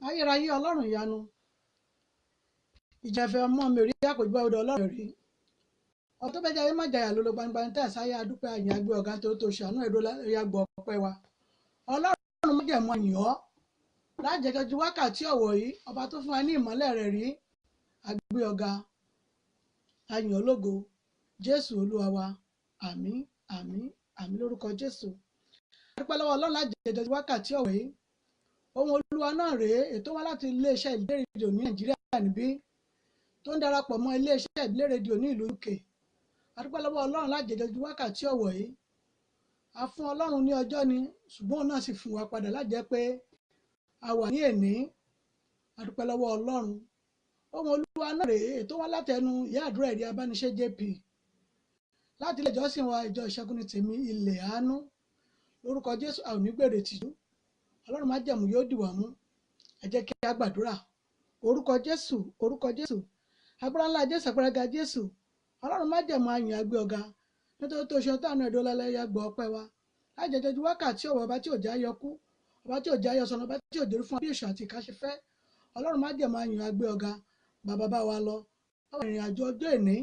ayérayé ọlọ́run ìyanu ìjẹ̀fẹ̀ ọmọ mi rí àpèjúbà odò ọlọ́run rí ọtọ́ tó bẹ́ẹ̀ jẹ́ má jàyà ló ló gbangba ní tẹ̀sáyé adúpẹ́ àyìn àgbẹ̀ ọ̀gá tó ṣàánú ẹ̀dọ́ ya gbọ́ ọpẹ́ wa ọlọ́run má jẹ̀mọ́ yìn ọ́ lájẹjọjú wákàtí ọ̀wọ̀ yìí ọba tó fún wa ní ìmọ́lẹ̀ rẹ̀ rí àgbẹ̀ ọ̀gá àyìn ológo jésù olúwa wa àmín àmín àmín lórúkọ jésù adúpẹ́ lọ́wọ́ ọlọ́run lájẹjọjú wákàtí ọ̀wọ̀ yìí ohun olúwa náà rèé ètò wá láti iléeṣẹ́ ìbílẹ̀ rédíò ní nàìjíríà níbí tó ń darapọ̀ mọ́ iléeṣẹ́ ìbílẹ̀ rédíò ní ìlú UK adúpẹ́ lọ́wọ́ ọlọ́run lájẹjọjú wákàtí ọ̀wọ̀ yìí a fún ọlọ́run ní ọjọ́ ni ṣùgbọ́n náà sì fún wa padà lájẹ́ pé a wà ní èní adúpẹ́ lọ́wọ́ ọlọ́run ohun olúwa náà rèé ètò wá látẹnu ìyá àdúrà ẹ̀rí abániṣẹ́ JP láti ilé ìjọsìn wa ìjọ ìṣẹ́gun ní tèmi ilẹ̀ àánú lórúkọ jésù a ò ní gbèrè tìjú ọlọ́run májẹ̀mú yóò dì wá mú ẹ jẹ́ kí a gbàdúrà orúkọ jésù agbára ńlá jésù agbára ga jésù ọlọ́run májẹ̀mú ayìn àgbé ọ̀gá nítorí tó ṣe táwọn ẹ̀dọ́ lálẹ́ ya gbọ́ ọpẹ́ wa lájẹjọjú wákàtí ọ̀wọ̀ ọba tí ò já yọ kú ọba tí ò já yọ sọnù ọba tí ò dérú fún bí èṣù àti ìkáṣe fẹ́ ọlọ́run májẹ̀mú ayìn àgbé ọ̀gá bàbá bá wa lọ ọwọ́ ìrìn àjò ọjọ́ ìní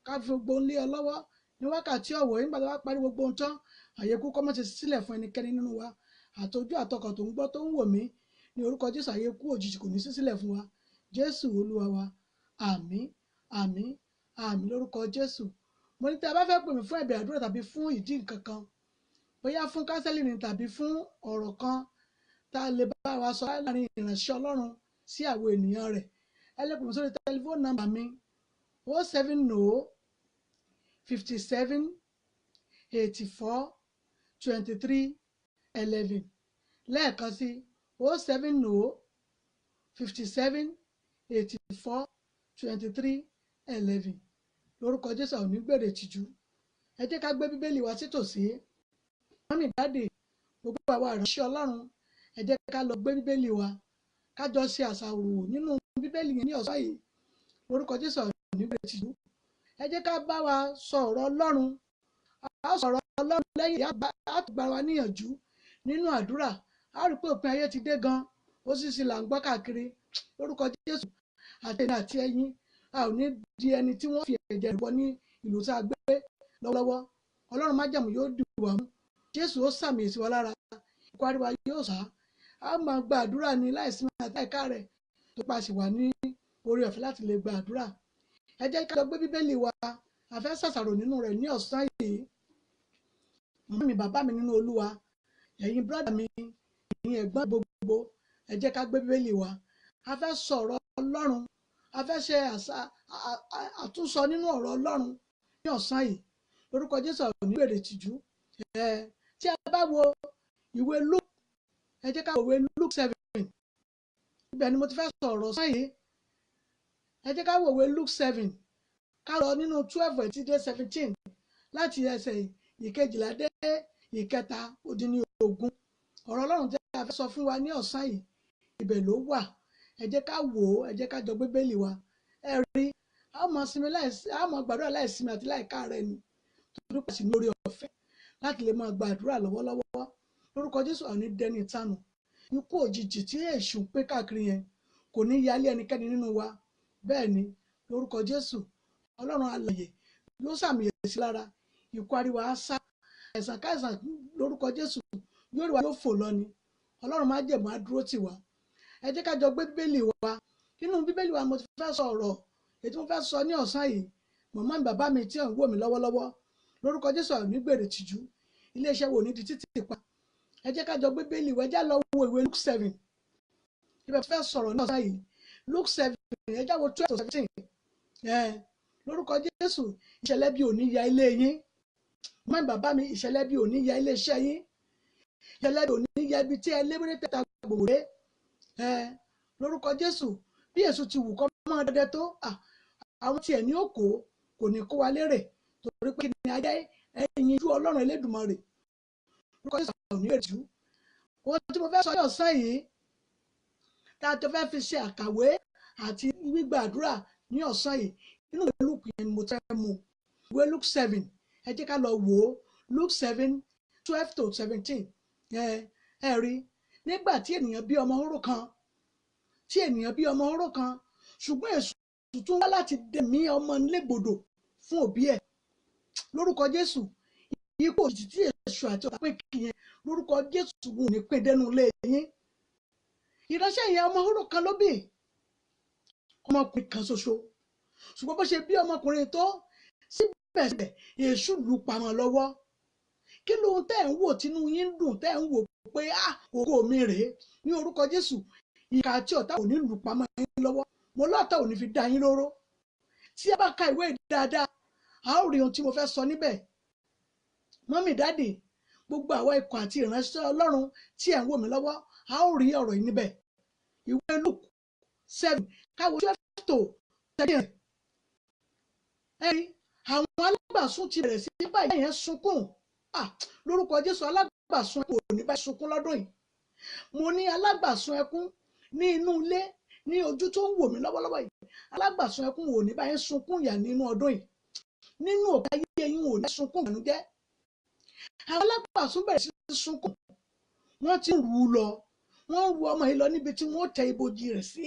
ká fi gbogbo ń lé ọ lọ́wọ́ ní wákàtí ọ̀wọ̀ yìí nígbà tó bá parí gbogbo ohun tán àyẹ̀kú kọ́mọ́ ti sílẹ̀ fún ẹnikẹ́ni nínú wa àtọjú àtọkàn tó ń gbọ́ tó ń wò mí ní orúkọ jésù àyẹ̀kú òjijì kò ní sí sílẹ̀ fún wa jésù olúwa wa àmín àmín àmín lórúkọ jésù mo ní tí a bá fẹ́ pè mí fún ẹ̀bẹ̀ àdúrà tàbí fún ìdí nǹkan kan bóyá fún kánsẹ́lì ni tàbí fún ọ̀rọ̀ kan tá a lè bá wa sọ láàrin ìránṣẹ́ ọlọ́run sí àwọn ènìyàn rẹ̀ ẹ lè pè mí sórí tẹlifóònù nọ́mbà mi 070 57 84 23 11 lẹ́ẹ̀kan sí 070 57 84 23 11 lórúkọ jésù àwọn onígbèrè tìjú ẹ jẹ́ ká gbé bíbélì wa sítòsí mọ́mì dáàdì gbogbo àwa ìránṣẹ́ ọlọ́run ẹ jẹ́ ká lọ gbé bíbélì wa ká jọ ṣe àṣàrò nínú bíbélì yẹn ní ọ̀sán yìí lórúkọ jésù àwọn onígbèrè tìjú ẹ jẹ́ ká bá wa sọ ọ̀rọ̀ ọlọ́run a sọ̀rọ̀ ọlọ́run lẹ́yìn àtùgbà wa níyànjú nínú àdúrà a rí pé òpin ayé ti dé gan ó sì sì là ń gbọ́ káàkiri lórúkọ jésù àtẹ̀yìn àti ẹ̀yin a ò ní di ẹni tí wọ́n fi ẹ̀jẹ̀ rẹ̀ bọ ní ìlú tá a gbé lọ́wọ́lọ́wọ́ ọlọ́run májẹ̀mú yóò dì wá mú jésù ó sàmì sí wa lára ikú àríwá yóò sá a máa gba àdúrà ní láìsí àti àìká rẹ̀ tó pa sì wà ní orí ọ̀fẹ́ láti lè gba àdúrà ẹ jẹ́ ká lọ gbé bíbélì wa a fẹ́ ṣàṣàrò nínú rẹ̀ ní ọ̀sán yìí màmá mi bàbá mi nínú olúwa ẹ̀yin bírọ́dà mi ẹ̀yin ẹ̀gbọ́n gbogbo ẹ jẹ́ ká gbé bíbélì wa a fẹ́ sọ̀rọ̀ ọlọ́run a fẹ́ ṣe àtúnsọ nínú ọ̀rọ̀ ọlọ́run ní ọ̀sán yìí lórúkọ jésù àwọn onígbèrè tìjú tí a bá wo ìwé Luke ẹ jẹ́ ká wo ìwé Luke 7 ibẹ̀ ni mo ti fẹ́ sọ̀rọ̀ ọ̀sán yìí ẹ jẹ́ ká wo ìwé Luke 7 ká lọ nínú 12 ẹ̀tí dé 17 láti ẹsẹ̀ ìkejìlá dé ìkẹta ó dín ní 20 ọ̀rọ̀ ọlọ́run tí a fẹ́ sọ fún wa ní ọ̀sán yìí ibẹ̀ ló wà ẹ jẹ́ ká wò ó ẹ jẹ́ ká jọ bíbélì wa ẹ rí a máa gbàdúrà láìsinmi àti láìká rẹ ni torí pàṣẹ lórí ọ̀fẹ́ láti lè máa gbàdúrà lọ́wọ́lọ́wọ́ lórúkọ jésù àwọn onídẹ́ni ìtànù ikú òjijì tí èṣù ń pé káàkiri yẹn kò ní yálé ẹnikẹ́ni nínú wa bẹ́ẹ̀ ni lórúkọ jésù ọlọ́run alààyè yóò sàmì sí lára ikú àríwá á sá àìsàn káìsàn lórúkọ jésù yóò rí wa yóò fò lọ ni ọlọ́run má jẹ̀mú á dúró tì wá ẹ jẹ́ ká jọ gbé bíbélì wa nínú bíbélì wa mo ti fẹ́ sọ ọ̀rọ̀ èyí tí mo fẹ́ sọ ní ọ̀sán yìí màmá mi bàbá mi tí ò ń wò mí lọ́wọ́lọ́wọ́ lórúkọ jésù àwọn onígbèrè tìjú iléeṣẹ́ wo ní di títì pa ẹ jẹ́ ká jọ gbé bíbélì wa ẹ jẹ́ lọ wo ìwé Luke 7 ibẹ̀ fẹ́ sọ̀rọ̀ ní ọ̀sán yìí Luke 7 ẹ jẹ́ wo 12-17 lórúkọ jésù ìṣẹ̀lẹ̀ bí òní ya ilé yín màmá mi bàbá mi ìṣẹ̀lẹ̀ bí òní ya ilé iṣẹ́ yín ìṣẹ̀lẹ̀ bí òní ya ibi tí ẹ léwéré tẹ̀ta gbòòrè lórúkọ jésù bí èso ti wù kọ́ mọ́ dẹ́dẹ́ tó àwọn tiẹ̀ ní òkò kò ní kó wa lérè torí pé kí ni ayé ẹ̀yìn ju ọlọ́run elédùmarè lórúkọ jésù àwọn onígbèrè tìjú ohun tí mo fẹ́ sọ ní ọ̀sán yìí tá a jọ fẹ́ fi ṣe àkàwé àti gbígbàdúrà ní ọ̀sán yìí nínú ìwé Luke yẹn ni mo fẹ́ mú ìwé Luke 7 ẹ jẹ́ ká lọ wò ó Luke 7:12-17 ẹ rí nígbà tí ènìyàn bí ọmọ òrukàn tí ènìyàn bí ọmọ oró kan ṣùgbọ́n èṣù tún wá láti dẹ̀mí ọmọ légbodò fún òbí ẹ̀ lórúkọ Jésù. Ipò òjijì tí èṣù àti ọ̀tá pé kì í yẹn lórúkọ Jésù wò ní pé dẹnu ilé yín. Ìránṣẹ́ yẹn ọmọ oró kan ló bí ọmọkùnrin kan ṣoṣo ṣùgbọ́n bó ṣe bí ọmọkùnrin tó síbẹ̀síbẹ̀ èṣù lù pamọ́ lọ́wọ́. Kí lóhun tẹ́ ń wò tínú yín dùn tẹ́ ń wò pé ògo mi rèé ní orúkọ Jésù ìkà àti ọ̀tá ò ní lù pamọ́ yín lọ́wọ́. Mo lọ́tà ò ní fi dá yín lóró. Tí a bá ka ìwé dáadáa a ó rí ohun tí mo fẹ́ sọ níbẹ̀. Mọ́mì dáàdì gbogbo àwa ikọ̀ àti ìránṣẹ́ Ọlọ́run tí ẹ̀ ń wò mí lọ́wọ́ a ó rí ọ̀rọ̀ yìí níbẹ̀. Ìwé Luke 7 káwo 12 to 13. Àwọn alágbàsún ti bẹ̀rẹ̀ sí báyìí yẹn sunkún. Lórúkọ Jésù alágbàsún ẹkún ò ní bá sunkún lọ́dún yìí. Mo ní alágbàsún ẹkún ní inú ilé ní ojú tó ń wò mí lọ́wọ́lọ́wọ́ yìí. Alágbàsún ẹkún ò ní bá yẹn sunkún ìyà nínú ọdún yìí. Nínú òkè ayé yín ò ní sunkún ìbànújẹ́. Àwọn alágbàsún bẹ̀rẹ̀ sí sunkún. Wọ́n ti rù ú lọ. Wọ́n rù ọmọ yìí lọ níbi tí wọ́n tẹ ibojì rẹ̀ sí.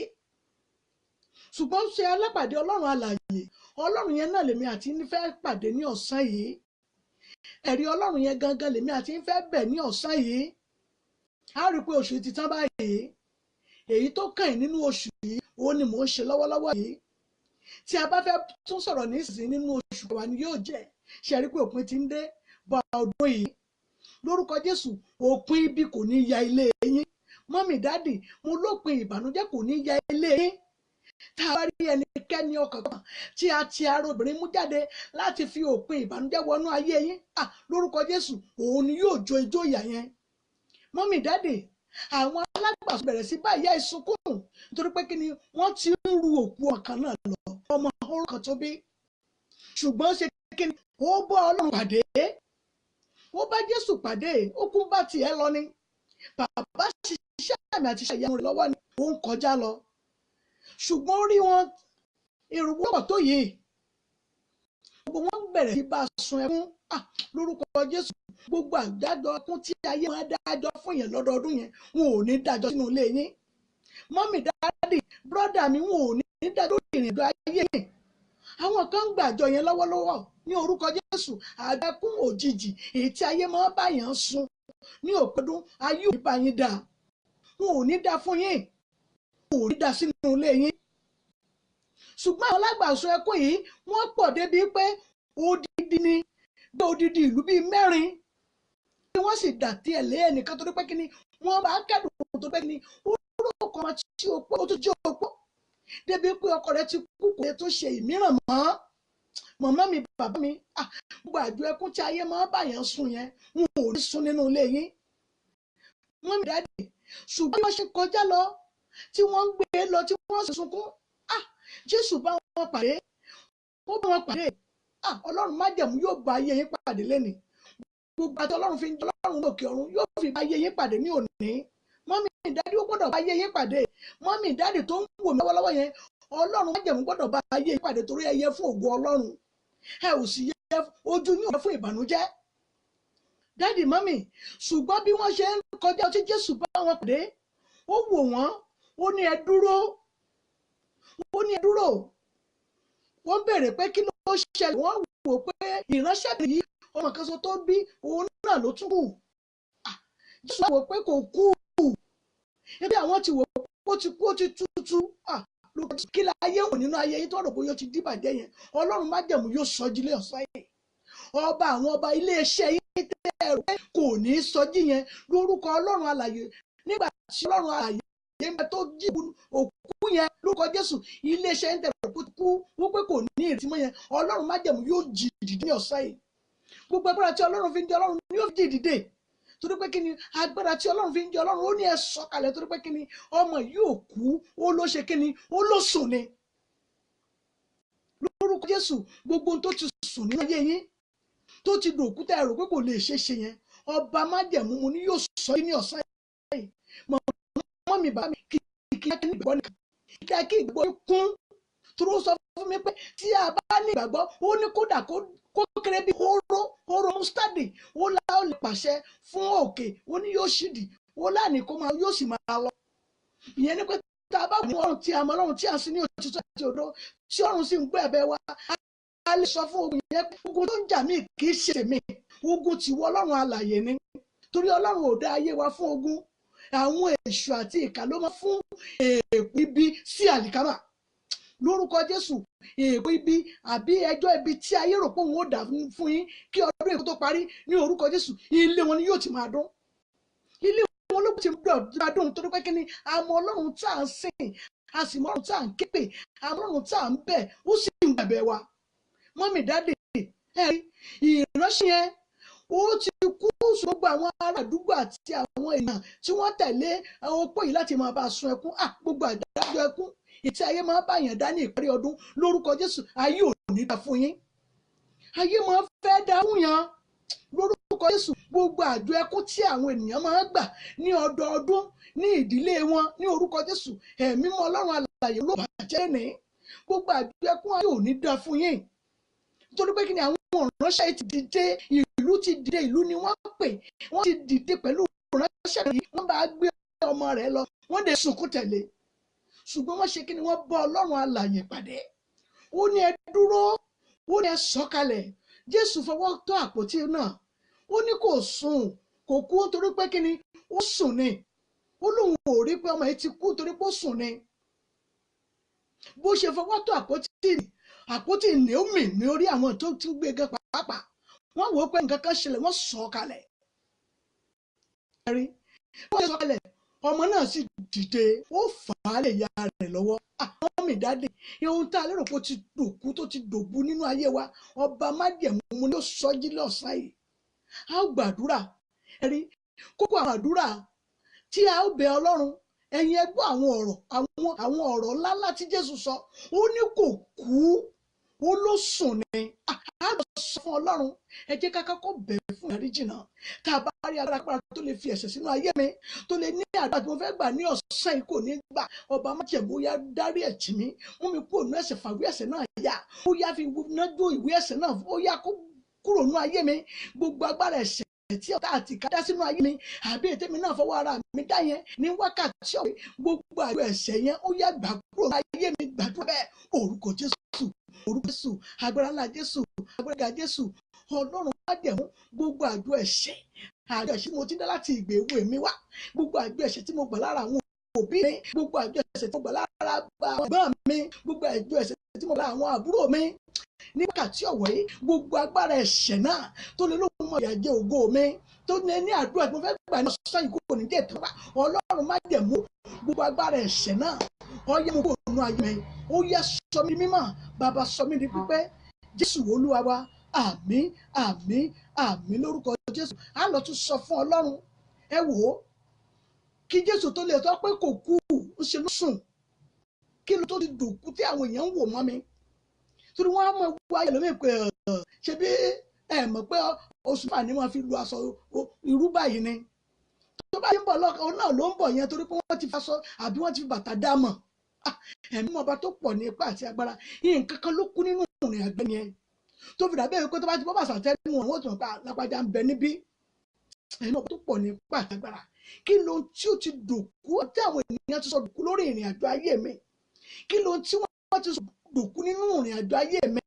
Ṣùgbọ́n ṣe alápàdé Ọlọ́run alààyè. Ọlọ́run yẹn náà lèmi àti ń fẹ́ pàdé ní ọ̀sán yìí. Ẹ̀rí Ọlọ́run yẹn gangan lèmi àti ń fẹ́ bẹ̀ ní ọ̀sán yìí. A rí i pé oṣù ti tán báyìí. Èyí tó kàn nínú oṣù yìí òun ni mò ń ṣe lọ́wọ́lọ́wọ́ yìí. Tí a bá fẹ́ tún sọ̀rọ̀ nísinsìnyí nínú oṣù kẹwàá ni yóò jẹ́. Ṣe rí i pé òpin ti ń dé bá ọdún yìí. Lórúkọ Jésù òpin ibi kò ní ya ilé yín. Mọ́mì dáàdì mo lópin ìbànújẹ́ kò ní ya ilé yín. Tá a bá rí ẹnikẹ́ni ọkàn kan tí a ti ara obìnrin mú jáde láti fi òpin ìbànújẹ́ wọnú ayé yín lórúkọ Jésù òun ni yóò jó ijó ìyà yẹn. Mọ́mì dáàdì àwọn alágbàsún bẹ̀rẹ̀ sí báyà ìsunkún nítorí pé kí ni wọ́n ti ń ru òkú ọkàn náà lọ ọmọ oró kan tó bí. Ṣùgbọ́n ṣe kí ni ó bá Ọlọ́run pàdé ó bá Jésù pàdé ó kún bá tiẹ̀ lọ ni. Bàbá ṣiṣẹ́ àmì àti iṣẹ́ ìyanu rẹ̀ lọ́wọ́ ni ó ń kọjá lọ. Ṣùgbọ́n rí wọn èrò wọ́pọ̀ tó yìí gbogbo wọn bẹ̀rẹ̀ sí bá sun ẹkún lórúkọ Jésù. Gbogbo àdájọ́ ẹkún tí ayé máa dájọ́ fún yẹn lọ́dọọdún yẹn wọn ò ní dájọ́ sínú ilé yín. Mọ́mì dáàdì bírọ́dà mi wọn ò ní dájọ́ ìrìn àjò ayé yẹn. Àwọn kan ń gbàjọ yẹn lọ́wọ́lọ́wọ́ ní orúkọ Jésù. Àgbẹ̀kún òjijì èyí tí ayé máa bá yẹn sun ní òpin ayé òní bá yín dá. Wọn ò ní dá fún yín. Wọn ò ní dá sínú ilé yín. Ṣùgbọ́n àwọn alágbàsún ẹkún yìí wọ́n pọ̀ débi pé odidi ni gbé odidi ìlú bíi 4 tí wọ́n sì dà tí ẹ̀ lé ẹnìkan tó dé pé kí ni wọ́n bá kẹ́dùn tó pé kí ni ó rò kọ́ ọmọ tí ó pọ̀ ó tún jẹ́ òpó débi pé ọkọ rẹ̀ ti kú kò lè tó ṣe ìmíràn mọ́. Màmá mi bàbá mi gbogbo àjọ ẹkún tí ayé máa bá yẹn sun yẹn wọn ò ní sun nínú ilé yín. Wọ́n mi dáàdì ṣùgbọ́n wọ́n ṣe kọjá lọ tí wọ́n ń gbé lọ tí wọ́n sì sunkún. Jésù bá wọn pàdé ó bá wọn pàdé Ọlọ́run májẹ̀mú yóò bá ayé yín pàdé lẹ́nìí. Gbogbo àti Ọlọ́run fi ń jẹ́ Ọlọ́run lókè ọ̀run yóò fi bá ayé yín pàdé ní òní. Mọ́mì dáàdì ó gbọ́dọ̀ bá ayé yín pàdé. Mọ́mì dáàdì tó ń wò mí lọ́wọ́lọ́wọ́ yẹn Ọlọ́run májẹ̀mú gbọ́dọ̀ bá ayé yín pàdé torí ẹ yẹ fún ògo Ọlọ́run. Ẹ ò sì yẹ ojú yín ò fún ìbànújẹ́. Dáàdì mọ́mì ṣùgbọ́n bí wọ́n ṣe ń kọjá tí Jésù bá wọn pàdé ó wò wọ́n ó ní ẹ dúró. Ó ní ẹ dúró. Wọ́n béèrè pé kí ló ṣẹlẹ̀ wọ́n wò pé ìránṣẹ́ yìí ọmọ kan ṣoṣo tó bí òun náà ló tún kù. Jésù wò pé kò kú. Ebi àwọn ti wò pé ó ti kú ó ti tútú. Kí la ayé wò nínú ayé yín tó rò bóyá ó ti dìbàjẹ́ yẹn Ọlọ́run májẹ̀mú yóò sọjí lé ọ̀sán yìí. Ọba àwọn ọba iléeṣẹ́ yín tẹ́ ẹ̀rọ kò ní í sọjí yẹn lórúkọ Ọlọ́run alààyè nígbà tí Ọlọ́run alààyè yẹn tó jí òkú yẹn lórúkọ Jésù iléeṣẹ́ yín tẹ̀rọ kú wípé kò ní ìrètí mọ́ yẹn Ọlọ́run májẹ̀mú yóò jí dìde ní ọ̀sán yìí. Gbogbo agbára tí Ọlọ́run fi ń jẹ Ọlọ́run ni yóò jí dìde torí pé kí ni agbára tí Ọlọ́run fi ń jẹ Ọlọ́run ó ní ẹ sọ̀kalẹ̀ torí pé kí ni ọmọ yóò kú ó ló ṣe kí ni ó ló sùn ni. Lórúkọ Jésù gbogbo tó ti sùn nínú ayé yín tó ti dòkúta ẹ̀rọ pé kò lè ṣe yẹn ọba májẹ̀mú mo ní yóò sọ yín ní ọ̀sán yìí. Mọ́ mi bá mi kí ní ìgbàgbọ́ nìkan kí ìgbàgbọ́ kún tó sọ fún mi pé tí a bá ní ìgbàgbọ́ ó ní kódà kó kéré bí hóró mustadi ó lá ó lè pàṣẹ fún òkè ó ní yóò ṣídì ó láàní kó máa yóò sì máa lọ. Ìyẹn ni pé tá a bá mú ọ̀run tí a mọ Ọlọ́run tí a sì ní òtítọ́ àti òdodo tí ọ̀run sì ń gbọ́ ẹ̀bẹ̀ wa a lè sọ fún ogun yẹn pé ogun tó ń jà mí kì í ṣe tèmi, ogun tìwọ Ọlọ́run alààyè ni, torí Ọlọ́run ò dá ayé wa fún ogun. Àwọn èṣù àti ìkà ló máa fún èèpo ibi sí àlìkámà lórúkọ Jésù. Èèpo ibi àbí ẹjọ́ ibi tí ayé rò pé òun ó dà fún yín kí ọdún èkó tó parí ní orúkọ Jésù, ilé wọn ni yóò ti máa dún, ilé wọn ló ti máa dún, torí pé kí ni àmọ́ Ọlọ́run tá à ń sìn, a sì mọ Ọlọ́run tá à ń képe, àmọ́ Ọlọ́run tá à ń bẹ̀, ó sì ń gbẹ̀bẹ̀ wa. Mọ́mì dáàdì ẹ̀rí ìránṣẹ́ yẹn ó ti kú, gbogbo àwọn ará àdúgbò àti àwọn èèyàn tí wọ́n tẹ̀lé opó yìí láti máa bá a sun ẹkún, gbogbo àdájọ́ ẹkún ìtí ayé máa bá yàn dá ní ìparí ọdún lórúkọ Jésù ayé ò ní dá fún yín, ayé máa fẹ́ dá fún yàn lórúkọ Jésù. Gbogbo àjọ ẹkún tí àwọn ènìyàn máa gbà ní ọdọọdún ní ìdílé wọn ní orúkọ Jésù, ẹ̀mí mọ́ Ọlọ́run alààyè ló bàjẹ́ ní gbogbo àjọ ẹkún ayé ò ní dá fún yín, nítorí pé kí ni àwọn ìránṣẹ́ ti dìde, ìlú ti dìde, ìlú ni wọ́n pè, wọ́n ti dìde pẹ̀lú ìránṣẹ́ yìí, wọ́n bá gbé ọmọ rẹ̀ lọ, wọ́n dẹ̀ sunkún tẹ̀lé, ṣùgbọ́n wọ́n ṣe kí ni wọ́n bá Ọlọ́run alààyè pàdé. Ó ní ẹ dúró, ó ní ẹ sọ̀kalẹ̀. Jésù fọwọ́ tọ́ àpótí náà, ó ní kò sùn, kò kú torí pé kí ni ó sùn ni, ó lóun ò rí pé ọmọ yìí ti kú torí pé ó sùn ni. Bó ṣe fọwọ́ tọ́ àpótí Naomi ní orí àwọn tó ti gbé gan pàápàá, wọ́n wò ó pé nǹkan kan ṣẹlẹ̀, wọ́n sọ̀kalẹ̀. Wọ́n ṣe sọ̀kalẹ̀, ọmọ náà sì dìde, ó fà á lè ya rẹ̀ lọ́wọ́. Àwọn mi dáde ohun tá a lérò pé ó ti dòkú tó ti dòbu nínú ayé wa, ọba májẹ̀mú mo ní ó sọjí lọ́sàn-án yìí. A ó gbàdúrà, ẹ̀rí kókó àwọn àdúrà tí a ó bẹ Ọlọ́run. Ẹ̀yin ẹ gbọ́ àwọn ọ̀rọ̀ ńláńlá tí Jésù sọ, ó ní kò kú, ó ló sùn ni. A lọ sọ fún Ọlọ́run, ẹ jẹ́ ká kọ́kọ́ bẹ̀rẹ̀ fún ìdáríjì náà. Tá a bá rí agbára tó lè fi ẹ̀ṣẹ̀ sínú ayé mi, tó lè ní àdúrà tí mo fẹ́ gbà ní ọ̀sán yìí kò ní gbà, ọba májẹ̀mú yá dárí ẹ̀jì mi, mú mi kúrò nínú ẹ̀ṣẹ̀, fàwé ẹ̀ṣẹ̀ náà yá, ó yá fi nájú ìwé ẹ̀ṣẹ̀ náà, ó yá kó kúrò nínú ayé mi. Gbogbo agbára ẹ̀ṣẹ̀ tí ọ̀tá àti ìka dá sínú ayé mi, àbí ètè mi náà fọwọ́ ara mi dá yẹn ní wákàtí ọ̀wẹ́, gbogbo àjọ ẹ̀ṣẹ̀ yẹn ó yá gbà kúrò nínú ayé mi. Gbàdúrà bẹ́ẹ̀ orúkọ Jésù, orúkọ Jésù, agbára ńlá Jésù, agbára Jésù. Ọlọ́run májẹ̀mú gbogbo àjọ ẹ̀ṣẹ̀ tí mo ti dá láti ìgbà èwe mi wá, gbogbo àjọ ẹ̀ṣẹ̀ tí mo gbà lára àwọn òbí mi, gbogbo àjọ ẹ̀ṣẹ̀ tí mo gbà lára àwọn ẹ̀gbọ́n mi, gbogbo àjọ ẹ̀ṣẹ̀ tí mo gbà lára àwọn àbúrò mi ní wákàtí ọ̀wọ́ yìí, gbogbo agbára ẹ̀ṣẹ̀ náà tó lè lóun mọ ìyàjẹ́ ògo mi, tó ní àdúrà tí mo fẹ́ gbà ní ọ̀sán yìí kò ní jẹ́ ìtura. Ọlọ́run májẹ̀mú gbogbo agbára ẹ̀ṣẹ̀ náà ó yá mú kúrò nínú ayé mi, ó yá sọ mí di mímọ́, bàbá sọ mí di pípé. Jésù Olúwa wa, àmín àmín àmín lórúkọ Jésù. A lọ tún sọ fún Ọlọ́run, ẹ wò ó, kí Jésù tó lè sọ pé kò kú, ó ṣe ló sùn, kí ló tó ti dòkú tí àwọn èèyàn ń wò mọ́ mi, torí wọ́n á mọ̀ wá ẹlòmíì pé ṣe bí ẹ mọ̀ pé oṣù fà ní wọ́n fi lu aṣọ irú báyìí ni, tó bá yín bọ̀ lọ́kàn náà ló ń bọ̀ yẹn, torí pé wọ́n ti fi aṣọ àbí wọ́n ti fi bàtà dá mọ̀. Ẹ̀mí ọba tó pọ̀ ní ipá àti agbára, nǹkan kan ló kú nínú ìrìn àgbẹ̀ yẹn tó fi dàbí pé tó bá ti bọ́ bàṣà tẹ́lẹ̀ wọn, wọ́n ti mọ̀ pé lápájá ń bẹ níbí. Ẹ̀mí ọba tó pọ̀ ní ipá àti agbára, kí ló tí ó ti dòkú tí àwọn ènìyàn ti sọ dòkú lórí ìrìn àjò ayé mi, kí ló tí wọ́n ti sọ dòkú nínú ìrìn àjò ayé mi.